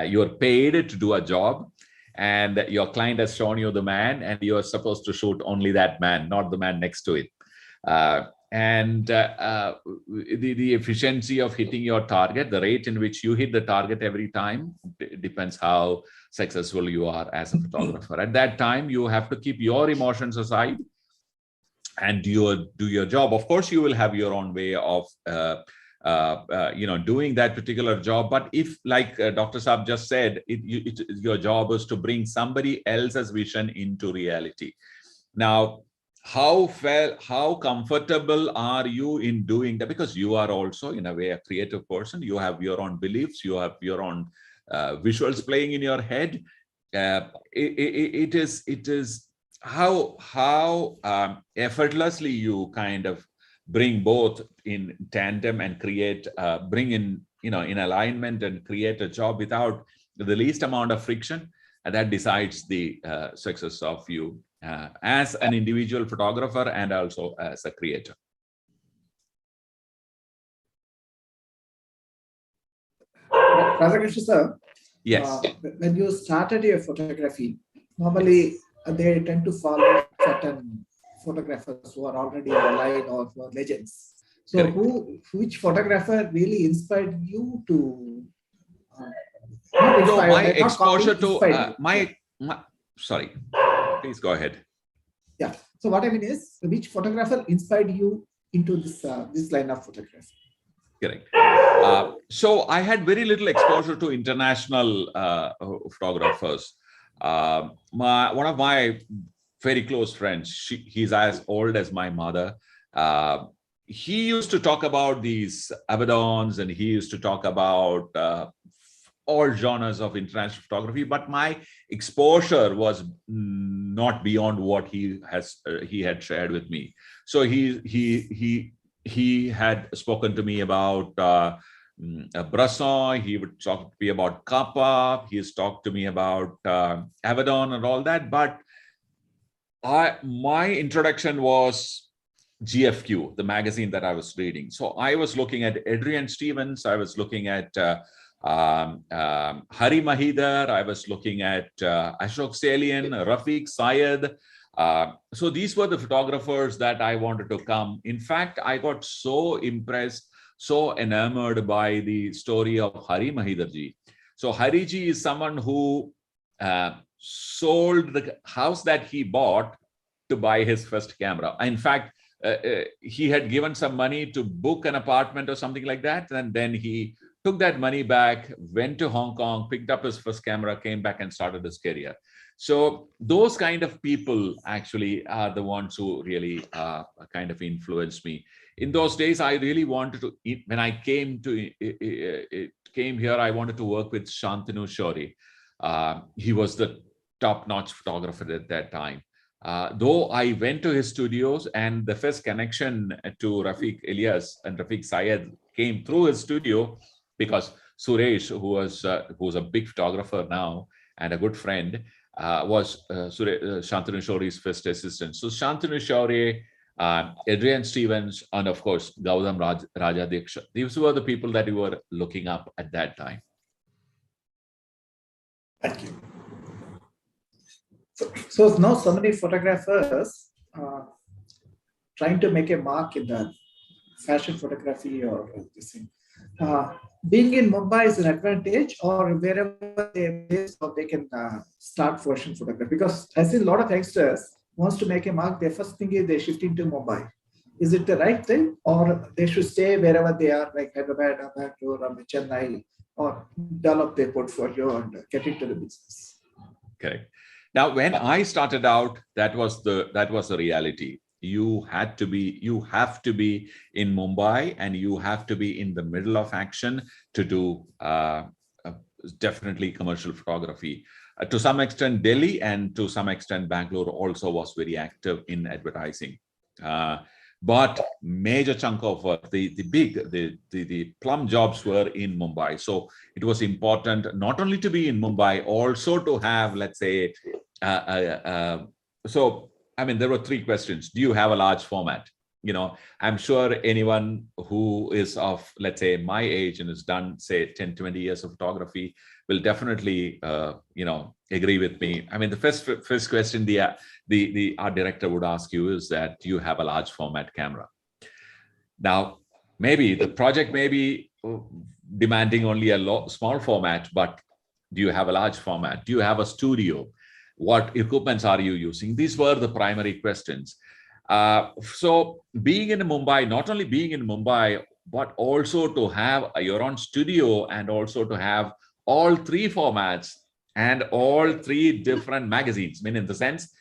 You're paid to do a job, and your client has shown you the man, and you're supposed to shoot only that man, not the man next to it. The efficiency of hitting your target, the rate in which you hit the target every time, depends how successful you are as a photographer. At that time, you have to keep your emotions aside and do your job. Of course, you will have your own way of doing that particular job. But if, like Dr. Saab just said, your job is to bring somebody else's vision into reality. Now, how comfortable are you in doing that? Because you are also, in a way, a creative person. You have your own beliefs. You have your own visuals playing in your head. It is how effortlessly you kind of bring both in tandem and bring in in alignment and create a job without the least amount of friction, and that decides the success of you as an individual photographer and also as a creator. Radhakrishnan sir, Yes. when you started your photography, normally they tend to follow certain photographers who are already in the line or who are legends. So which photographer really inspired you to my exposure to sorry, please go ahead. Yeah. So what I mean is, which photographer inspired you into this line of photography? Correct. So I had very little exposure to international photographers. One of my very close friends, he's as old as my mother. He used to talk about these Avedons, and he used to talk about all genres of international photography, but my exposure was not beyond what he had shared with me. So he had spoken to me about Bresson. He would talk to me about Kappa. He's talked to me about Avedon and all that. But my introduction was GFQ, the magazine that I was reading. So I was looking at Adrian Stevens. I was looking at Hari Mahidar. I was looking at Ashok Salian, Rafiq Syed. So these were the photographers that I wanted to come. In fact, I got so impressed, so enamored by the story of Hari Mahidar ji. So Hari ji is someone who sold the house that he bought to buy his first camera. In fact, he had given some money to book an apartment or something like that. And then he took that money back, went to Hong Kong, picked up his first camera, came back and started his career. So those kind of people actually are the ones who really kind of influenced me. In those days, I really wanted to, when I came here, I wanted to work with Shantanu Shorey. He was the top-notch photographer at that time. Though I went to his studios, and the first connection to Rafiq Ilyas and Rafiq Syed came through his studio, because Suresh, who's a big photographer now and a good friend, was Shantanu Shorey's first assistant. So Shantanu Shorey, Adrian Stevens, and of course Gautam Rajadiksha. These were the people that we were looking up at that time. Thank you. So now so many photographers trying to make a mark in the fashion photography or this thing. Being in Mumbai is an advantage, or wherever they base, or they can start fashion photography. Because I see a lot of youngsters wants to make a mark. Their first thing is they shifting to Mumbai. Is it the right thing, or they should stay wherever they are, like Hyderabad, or Bangalore, or Chennai, or develop their portfolio and get into the business? Correct. Now, when I started out, that was the reality. You have to be in Mumbai, and you have to be in the middle of action to do definitely commercial photography. To some extent, Delhi, and to some extent, Bangalore also was very active in advertising. But major chunk of work, the plum jobs were in Mumbai. So it was important not only to be in Mumbai, also to have, let's say, so I mean, there were three questions. Do you have a large format? I'm sure anyone who is of, let's say, my age and has done, say, 10, 20 years of photography will definitely, agree with me. I mean, the first question the art director would ask you is that, do you have a large format camera? Now, maybe the project may be demanding only a small format, but do you have a large format? Do you have a studio? What equipments are you using? These were the primary questions. So being in Mumbai, not only being in Mumbai, but also to have your own studio, and also to have all three formats and all three different magazines. I mean, in the sense,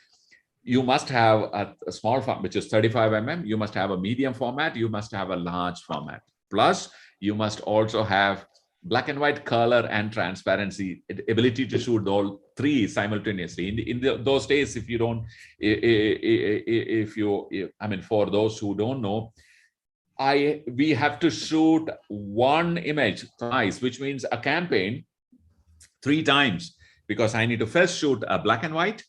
you must have a small format, which is 35 mm. You must have a medium format. You must have a large format. Plus, you must also have black and white, color, and transparency, ability to shoot all three simultaneously. In those days, for those who don't know, we have to shoot one image thrice, which means a campaign 3 times, because I need to first shoot a black and white.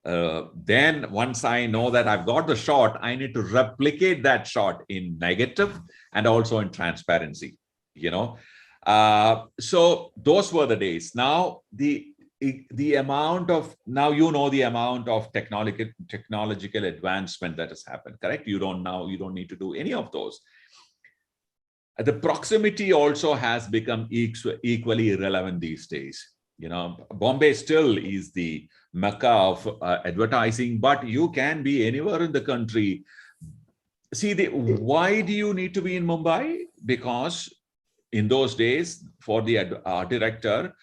Then once I know that I've got the shot, I need to replicate that shot in negative and also in transparency, so those were the days. Now the amount of, now the amount of technological advancement that has happened, correct? You don't need to do any of those. The proximity also has become equally relevant these days. Bombay still is the mecca of advertising, but you can be anywhere in the country. See, why do you need to be in Mumbai? Because in those days, for the art director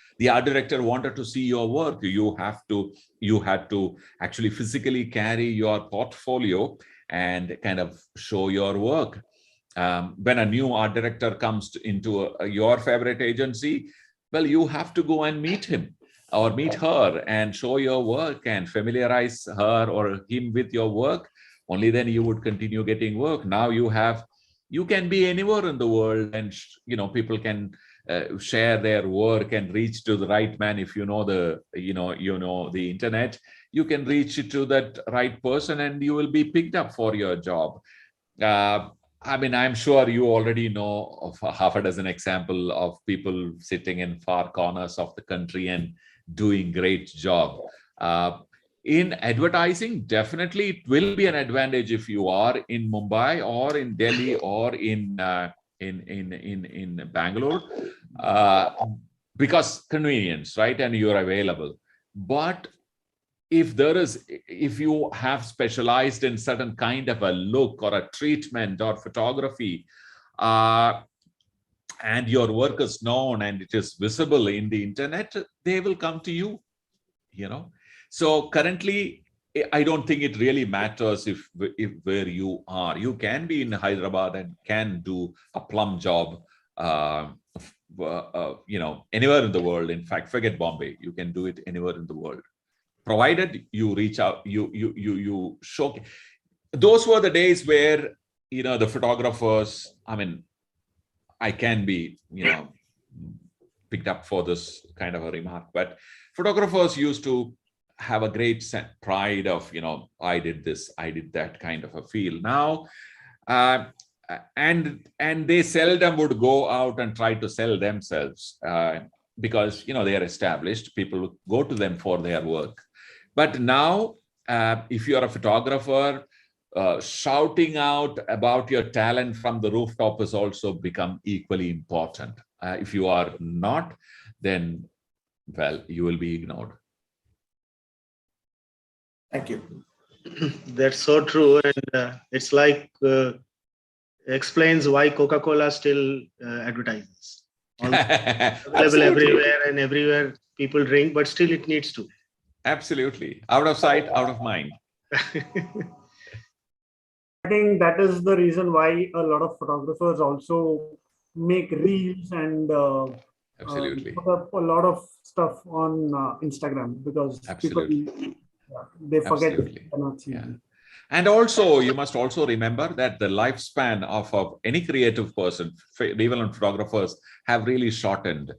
wanted to see your work. You had to actually physically carry your portfolio and kind of show your work. When a new art director comes into your favorite agency, well, you have to go and meet him or meet her and show your work and familiarize her or him with your work. Only then you would continue getting work. Now you can be anywhere in the world, and people can share their work and reach to the right man. If the internet, you can reach to that right person, and you will be picked up for your job. I'm sure you already know of half a dozen examples of people sitting in far corners of the country and doing great job. In advertising, definitely it will be an advantage if you are in Mumbai or in Delhi or in Bangalore, because convenience, right? And you're available. But if you have specialized in certain kind of a look or a treatment or photography, and your work is known and it is visible in the internet, they will come to you, So currently, I don't think it really matters if where you are. You can be in Hyderabad and can do a plum job, anywhere in the world. In fact, forget Bombay. You can do it anywhere in the world, provided you reach out. You show. Those were the days where the photographers. I can be picked up for this kind of a remark, but photographers used to have a great pride of, I did this, I did that kind of a feel. Now, and they seldom would go out and try to sell themselves, because, they are established. People go to them for their work. But now, if you are a photographer, shouting out about your talent from the rooftop has also become equally important. If you are not, then, well, you will be ignored. Thank you. That's so true. And it's like explains why Coca-Cola still advertises. Available Absolutely. everywhere, and everywhere people drink, but still it needs to. Absolutely. Out of sight, out of mind. I think that is the reason why a lot of photographers also make reels and Absolutely. put up a lot of stuff on Instagram, because Absolutely. people, they forget Absolutely. they cannot see. Yeah. And also, you must also remember that the lifespan of any creative person, even photographers, have really shortened.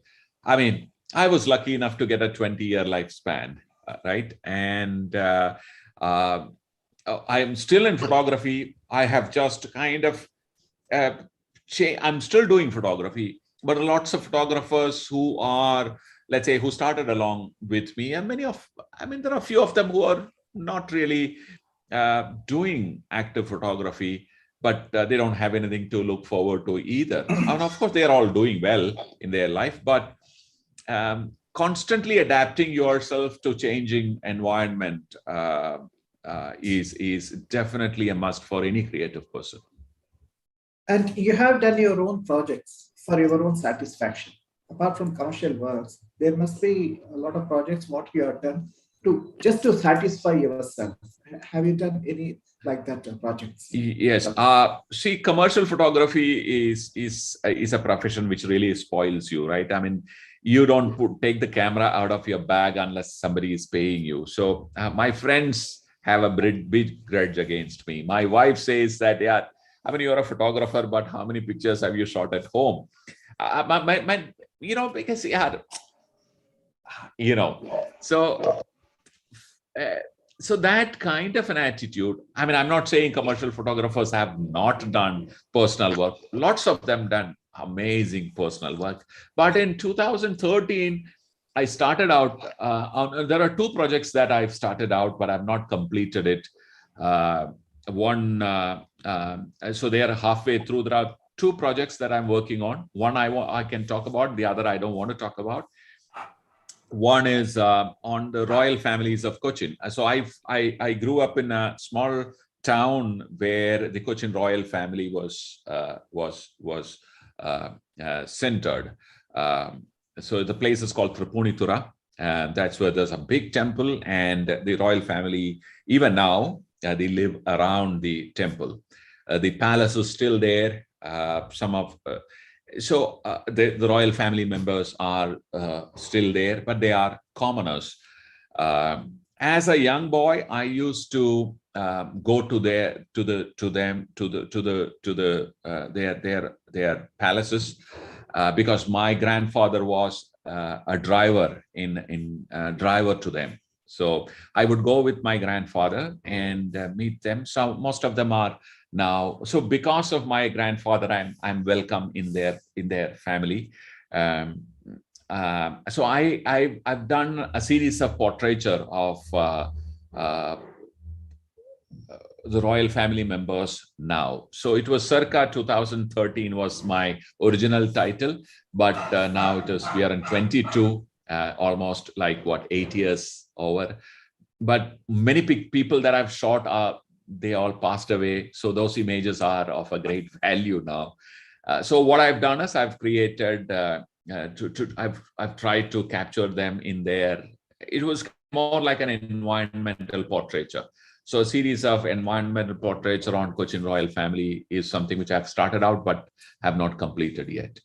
I mean, I was lucky enough to get a 20-year lifespan, right? And I am still in photography. I have just kind of I'm still doing photography, but lots of photographers who are, let's say, who started along with me, and there are a few of them who are not really doing active photography, but they don't have anything to look forward to either. And of course, they are all doing well in their life, but constantly adapting yourself to changing environment is definitely a must for any creative person. And you have done your own projects for your own satisfaction. Apart from commercial works, there must be a lot of projects what you have done just to satisfy yourself. Have you done any like that projects? Yes. See, commercial photography is a profession which really spoils you, right? I mean, you don't take the camera out of your bag unless somebody is paying you. So my friends have a big grudge against me. My wife says that, yeah, I mean, you're a photographer, but how many pictures have you shot at home? Because, yeah, so that kind of an attitude. I mean, I'm not saying commercial photographers have not done personal work. Lots of them done amazing personal work. But in 2013, I started out, there are two projects that I've started out, but I've not completed it. So they are halfway through. There are two projects that I'm working on. One I can talk about, the other I don't want to talk about. One is on the royal families of Cochin. So I grew up in a small town where the Cochin royal family was centered. So the place is called Tripunitura. That's where there's a big temple, and the royal family, even now, they live around the temple. The palace is still there. The royal family members are still there, but they are commoners. As a young boy, I used to go to their palaces because my grandfather was a driver driver to them. So I would go with my grandfather and meet them. So most of them are now. So because of my grandfather, I'm welcome in their family. So I've done a series of portraiture of the royal family members now. So it was circa 2013 was my original title, but now we are in 22, almost like 8 years over. But many people that I've shot they all passed away. So those images are of a great value now. So what I've done is I've created, I've tried to capture them in there. It was more like an environmental portraiture. So a series of environmental portraits around Cochin royal family is something which I've started out, but have not completed yet.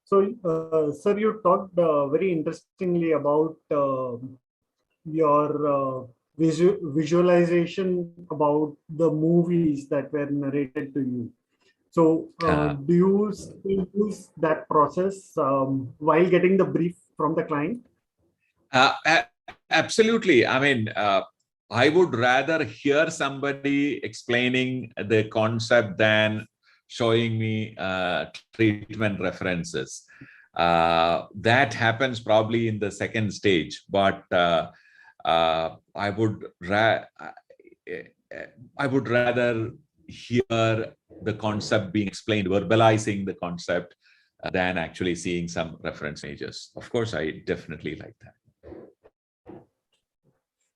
So, sir, you talked very interestingly about your visualization about the movies that were narrated to you. So, do you still use that process while getting the brief from the client? Absolutely. I mean, I would rather hear somebody explaining the concept than showing me treatment references. That happens probably in the second stage, but I would rather hear the concept being explained, verbalizing the concept, than actually seeing some reference images. Of course, I definitely like that.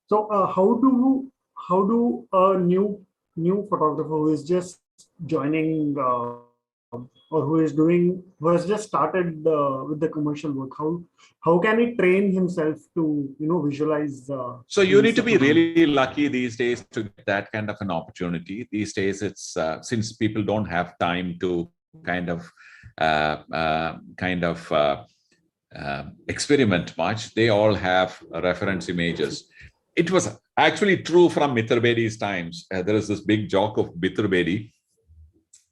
So how do a new photographer who is just joining or who has just started with the commercial work, how can he train himself to visualize? So you need to be really lucky these days to get that kind of an opportunity. These days, it's since people don't have time to experiment much. They all have reference images. It was actually true from Mithra Bedi's times. There is this big joke of Mithra Bedi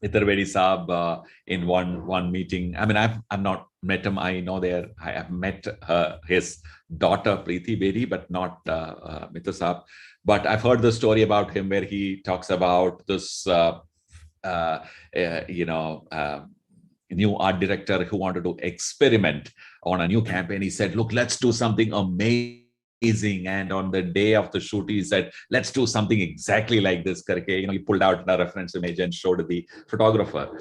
Saab in one meeting. I mean, I've not met him. I know I have met his daughter Preeti Bedi, but not Mithra Saab. But I've heard the story about him where he talks about this, new art director who wanted to experiment on a new campaign. He said, "Look, let's do something amazing." And on the day of the shoot, he said, "Let's do something exactly like this." He pulled out the reference image and showed the photographer.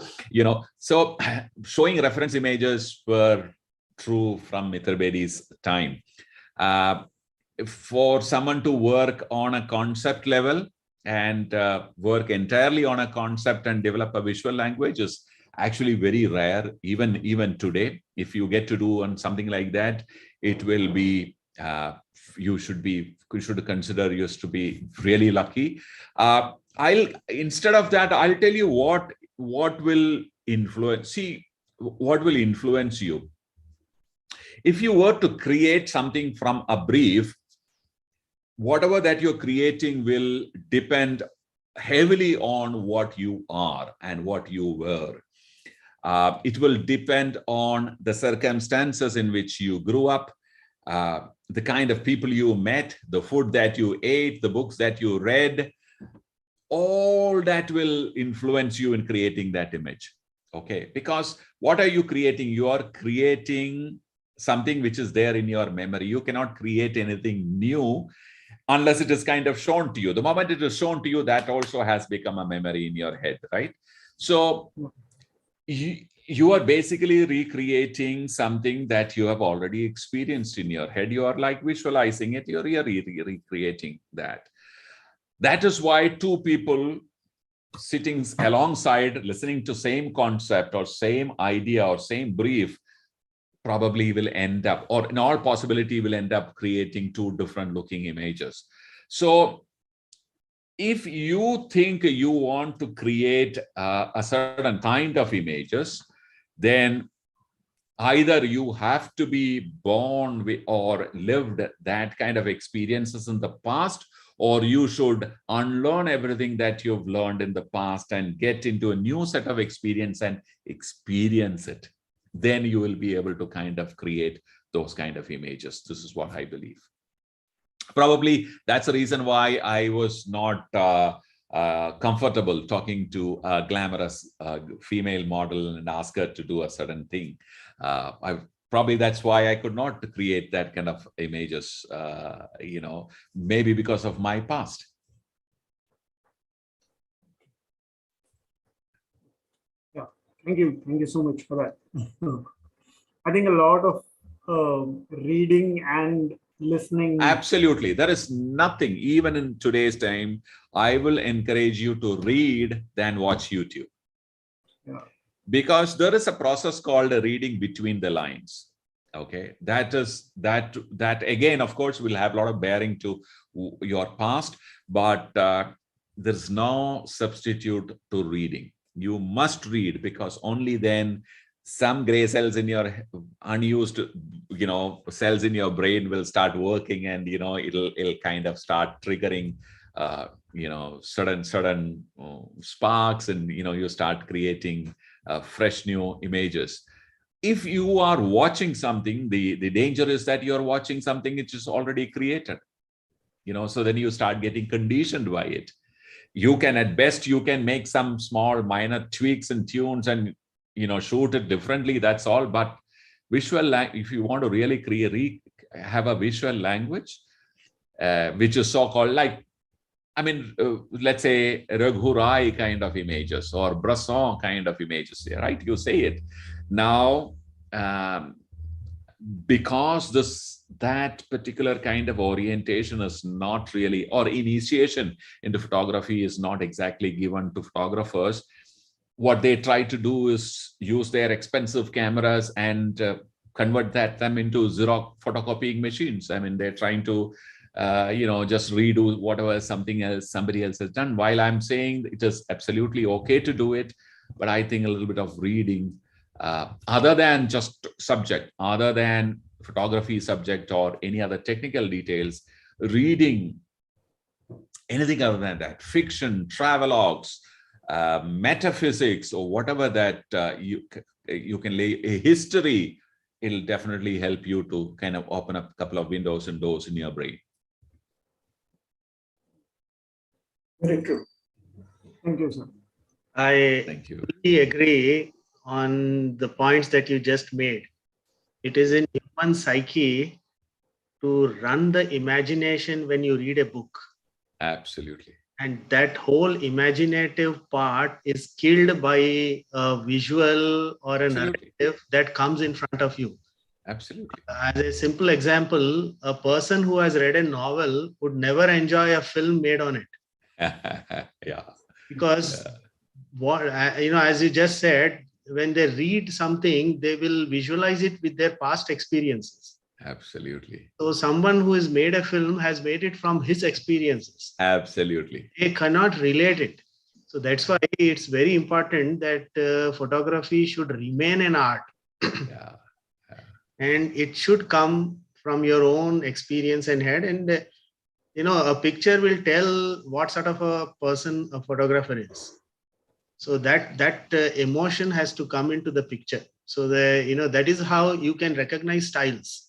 So showing reference images were true from Mithra Bedi's time. For someone to work on a concept level and work entirely on a concept and develop a visual language is actually very rare. Even today, if you get to do something like that, it will be. You should consider yours to be really lucky. Instead of that, I'll tell you what will influence. See, what will influence you. If you were to create something from a brief, whatever that you're creating will depend heavily on what you are and what you were. It will depend on the circumstances in which you grew up, the kind of people you met, the food that you ate, the books that you read. All that will influence you in creating that image. Okay, because what are you creating? You are creating something which is there in your memory. You cannot create anything new unless it is kind of shown to you. The moment it is shown to you, that also has become a memory in your head, right? So you are basically recreating something that you have already experienced in your head. You are like visualizing it. You're recreating that. That is why two people sitting alongside, listening to same concept or same idea or same brief, probably will end up, or in all possibility will end up creating two different looking images. So if you think you want to create a certain kind of images, then either you have to be born with or lived that kind of experiences in the past, or you should unlearn everything that you've learned in the past and get into a new set of experience and experience it. Then you will be able to kind of create those kind of images. This is what I believe. Probably that's the reason why I was not comfortable talking to a glamorous female model and ask her to do a certain thing. Probably that's why I could not create that kind of images, maybe because of my past. Yeah, thank you so much for that. I think a lot of reading and listening. Absolutely. There is nothing, even in today's time, I will encourage you to read than watch YouTube. Yeah. Because there is a process called reading between the lines. Okay, that again, of course, will have a lot of bearing to your past, but there's no substitute to reading. You must read, because only then some gray cells in your unused, cells in your brain will start working, and it'll kind of start triggering, certain sparks, and you start creating fresh new images. If you are watching something, the danger is that you're watching something which is already created. So then you start getting conditioned by it. You can, at best, you can make some small minor tweaks and tunes and shoot it differently, that's all. But if you want to really have a visual language, which is so-called like, I mean, let's say Raghu Rai kind of images or Bresson kind of images, right? You say it. Now, because that particular kind of orientation is not really, or initiation into photography is not exactly given to photographers, what they try to do is use their expensive cameras and convert them into Xerox photocopying machines. I mean, they're trying to just redo whatever somebody else has done. While I'm saying it is absolutely okay to do it, but I think a little bit of reading, other than just subject, other than photography subject or any other technical details, reading anything other than that, fiction, travelogues, metaphysics, or whatever that you can lay a history, it'll definitely help you to kind of open up a couple of windows and doors in your brain. Very true. Thank you, sir. Thank you. Fully agree on the points that you just made. It is in human psyche to run the imagination when you read a book. Absolutely. And that whole imaginative part is killed by a visual or a narrative that comes in front of you. Absolutely. As a simple example, a person who has read a novel would never enjoy a film made on it. Yeah. Because as you just said, when they read something, they will visualize it with their past experiences. Absolutely. So someone who has made a film has made it from his experiences. Absolutely. They cannot relate it. So that's why it's very important that photography should remain an art. Yeah. And it should come from your own experience and head. And a picture will tell what sort of a person a photographer is. So that emotion has to come into the picture. So that is how you can recognize styles.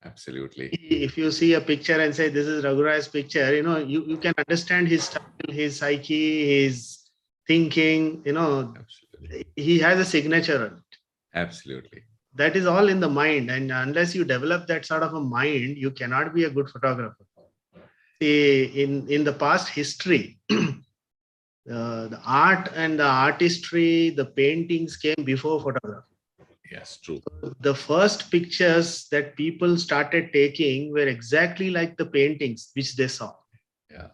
Absolutely. If you see a picture and say this is Raghurai's picture, you can understand his style, his psyche, his thinking. Absolutely. He has a signature on it. Absolutely. That is all in the mind, and unless you develop that sort of a mind, you cannot be a good photographer. See, in the past history, the art and the artistry, the paintings came before photography. Yes, true. The first pictures that people started taking were exactly like the paintings which they saw. Yeah.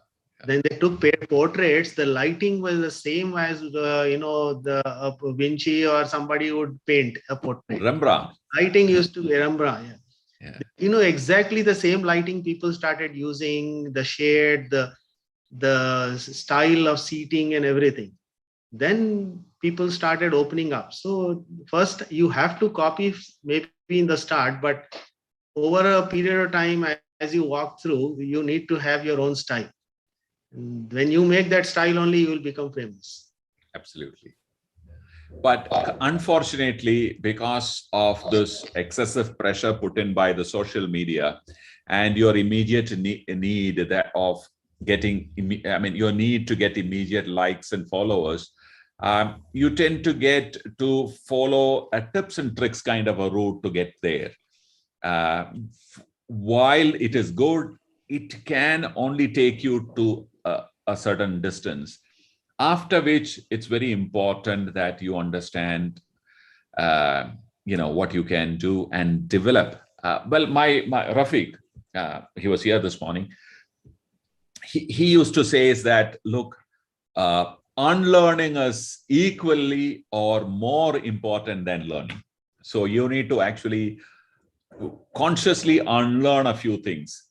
Then they took portraits. The lighting was the same as the Vinci or somebody would paint a portrait. Rembrandt. Lighting used to be Rembrandt. Yeah. Exactly the same lighting people started using, the shade, the style of seating and everything. Then people started opening up. So first you have to copy maybe in the start, but over a period of time, as you walk through, you need to have your own style. And when you make that style only, you will become famous. Absolutely. But unfortunately, because of this excessive pressure put in by the social media and your immediate need that of getting, your need to get immediate likes and followers, you tend to follow a tips and tricks kind of a route to get there. While it is good, it can only take you to a certain distance. After which, it's very important that you understand, what you can do and develop. Well, my Rafiq, he was here this morning. He used to say is that, look, unlearning is equally or more important than learning. So you need to actually consciously unlearn a few things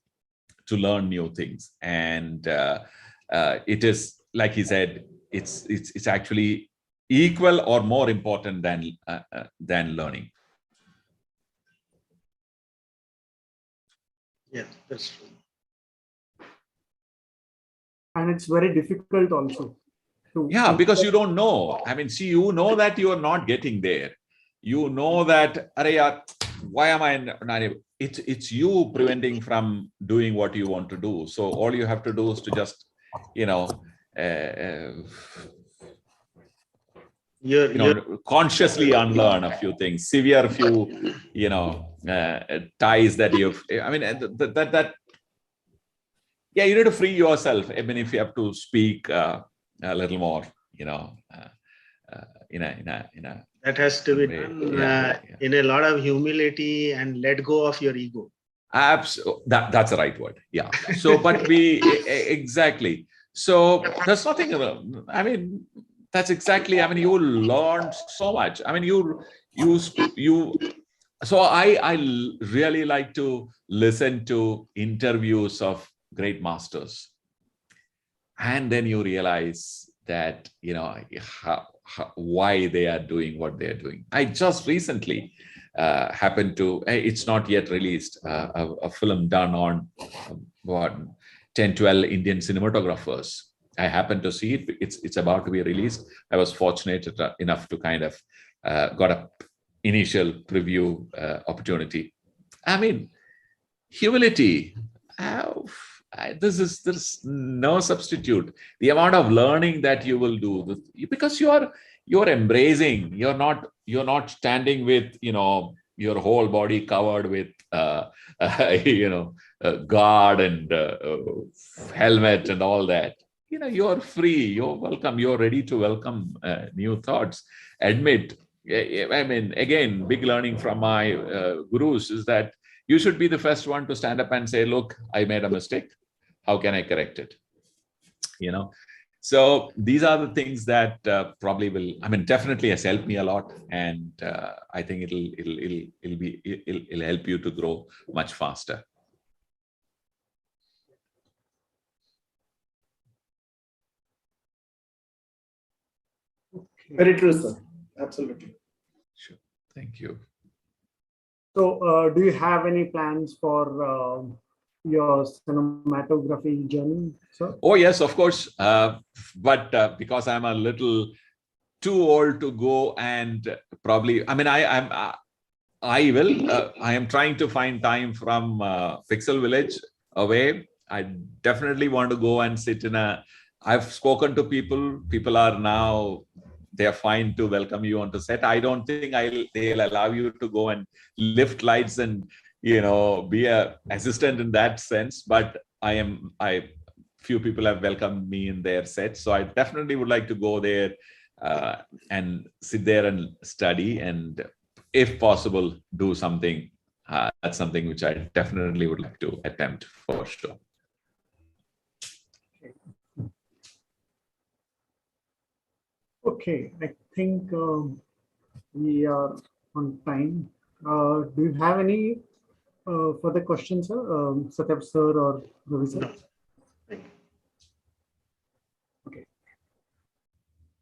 to learn new things. And it is, like he said, it's actually equal or more important than learning. Yeah, that's true. And it's very difficult also. Yeah, because you don't know. See, you know that you are not getting there. You know that, why am I not able? It's you preventing from doing what you want to do. So all you have to do is to just, you're consciously unlearn a few things, severe few, ties that you've, yeah, you need to free yourself. I mean, if you have to speak a little more, in a that has to be way. done in a lot of humility and let go of your ego. That's the right word. Yeah. So, but exactly. So there's nothing. I mean, that's exactly. I mean, you learned so much. I mean, you. So I really like to listen to interviews of great masters, and then you realize that why they are doing what they are doing. I just recently happened to, it's not yet released, a film done on what 10-12 Indian cinematographers. I happened to see it. It's about to be released. I was fortunate enough to kind of got a initial preview opportunity. I mean, humility. There's no substitute. The amount of learning that you will do, because you're embracing. You're not standing with your whole body covered with guard and helmet and all that. You're free. You're welcome. You're ready to welcome new thoughts. Admit. I mean, again, big learning from my gurus is that you should be the first one to stand up and say, look, I made a mistake. How can I correct it? So these are the things that probably will, I mean, definitely has helped me a lot. And I think it'll help you to grow much faster. Very true, sir. Absolutely. Sure. Thank you. So do you have any plans for your cinematography journey, sir? Oh, yes, of course. But because I'm a little too old to go and probably, I mean, I am trying to find time from Pixel Village away. I definitely want to go and sit I've spoken to people are now, they're fine to welcome you onto set. I don't think they'll allow you to go and lift lights and, be a assistant in that sense. But few people have welcomed me in their set. So I definitely would like to go there and sit there and study, and if possible, do something. That's something which I definitely would like to attempt for sure. Okay, I think we are on time. Do you have any further questions, sir? Satya sir or Ravi sir? No.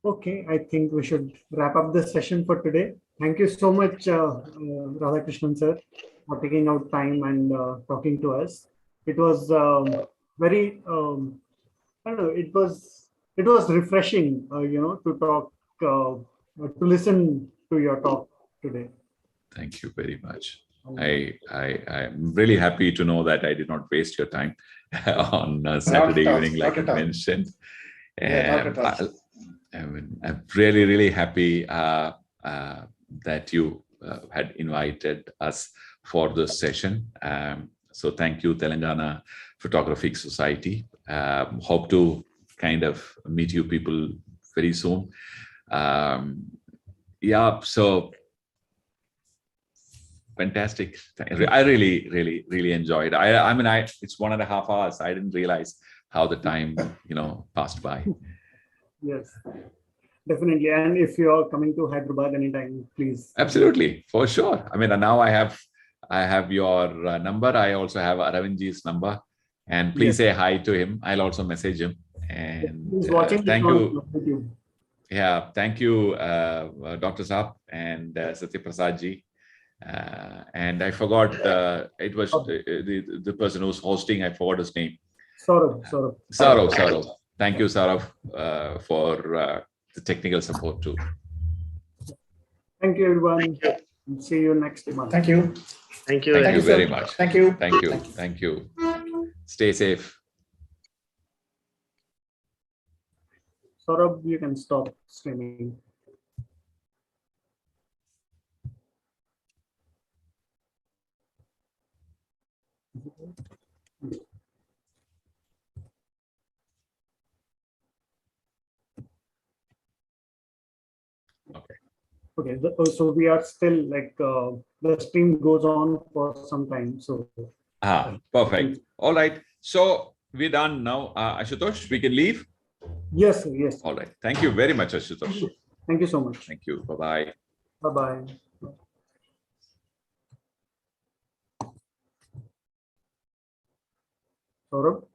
Okay, I think we should wrap up this session for today. Thank you so much, Radhakrishnan sir, for taking out time and talking to us. It was very, I don't know, it was refreshing, to talk, to listen to your talk today. Thank you very much. I'm really happy to know that I did not waste your time on Saturday evening, like I mentioned. I'm really, really happy that you had invited us for this session. So thank you, Telangana Photographic Society. Hope to kind of meet you people very soon. Yeah, so fantastic. I really, really, really enjoyed. I mean, it's 1.5 hours. I didn't realize how the time, passed by. Yes, definitely. And if you are coming to Hyderabad anytime, please. Absolutely, for sure. I mean, now I have your number. I also have Aravinji's number, and please say hi to him. I'll also message him. And he's watching. Thank you. Yeah, thank you, Dr. Saab and Satya Prasad ji. And I forgot, it was the person who's hosting. I forgot his name. Saurav. Thank you, Saurav, for the technical support too. Thank you, everyone. See you next month. Thank you. Thank you. Thank you very much. Thank you. Thank you. Stay safe. Saurabh, you can stop streaming. Okay. Okay, so we are still like the stream goes on for some time. So Perfect. All right. So we're done now. Ashutosh, we can leave. yes, sir, yes. All right. Thank you very much, Ashutosh. Thank you so much. Thank you. Bye-bye. Bye-bye. Saurabh?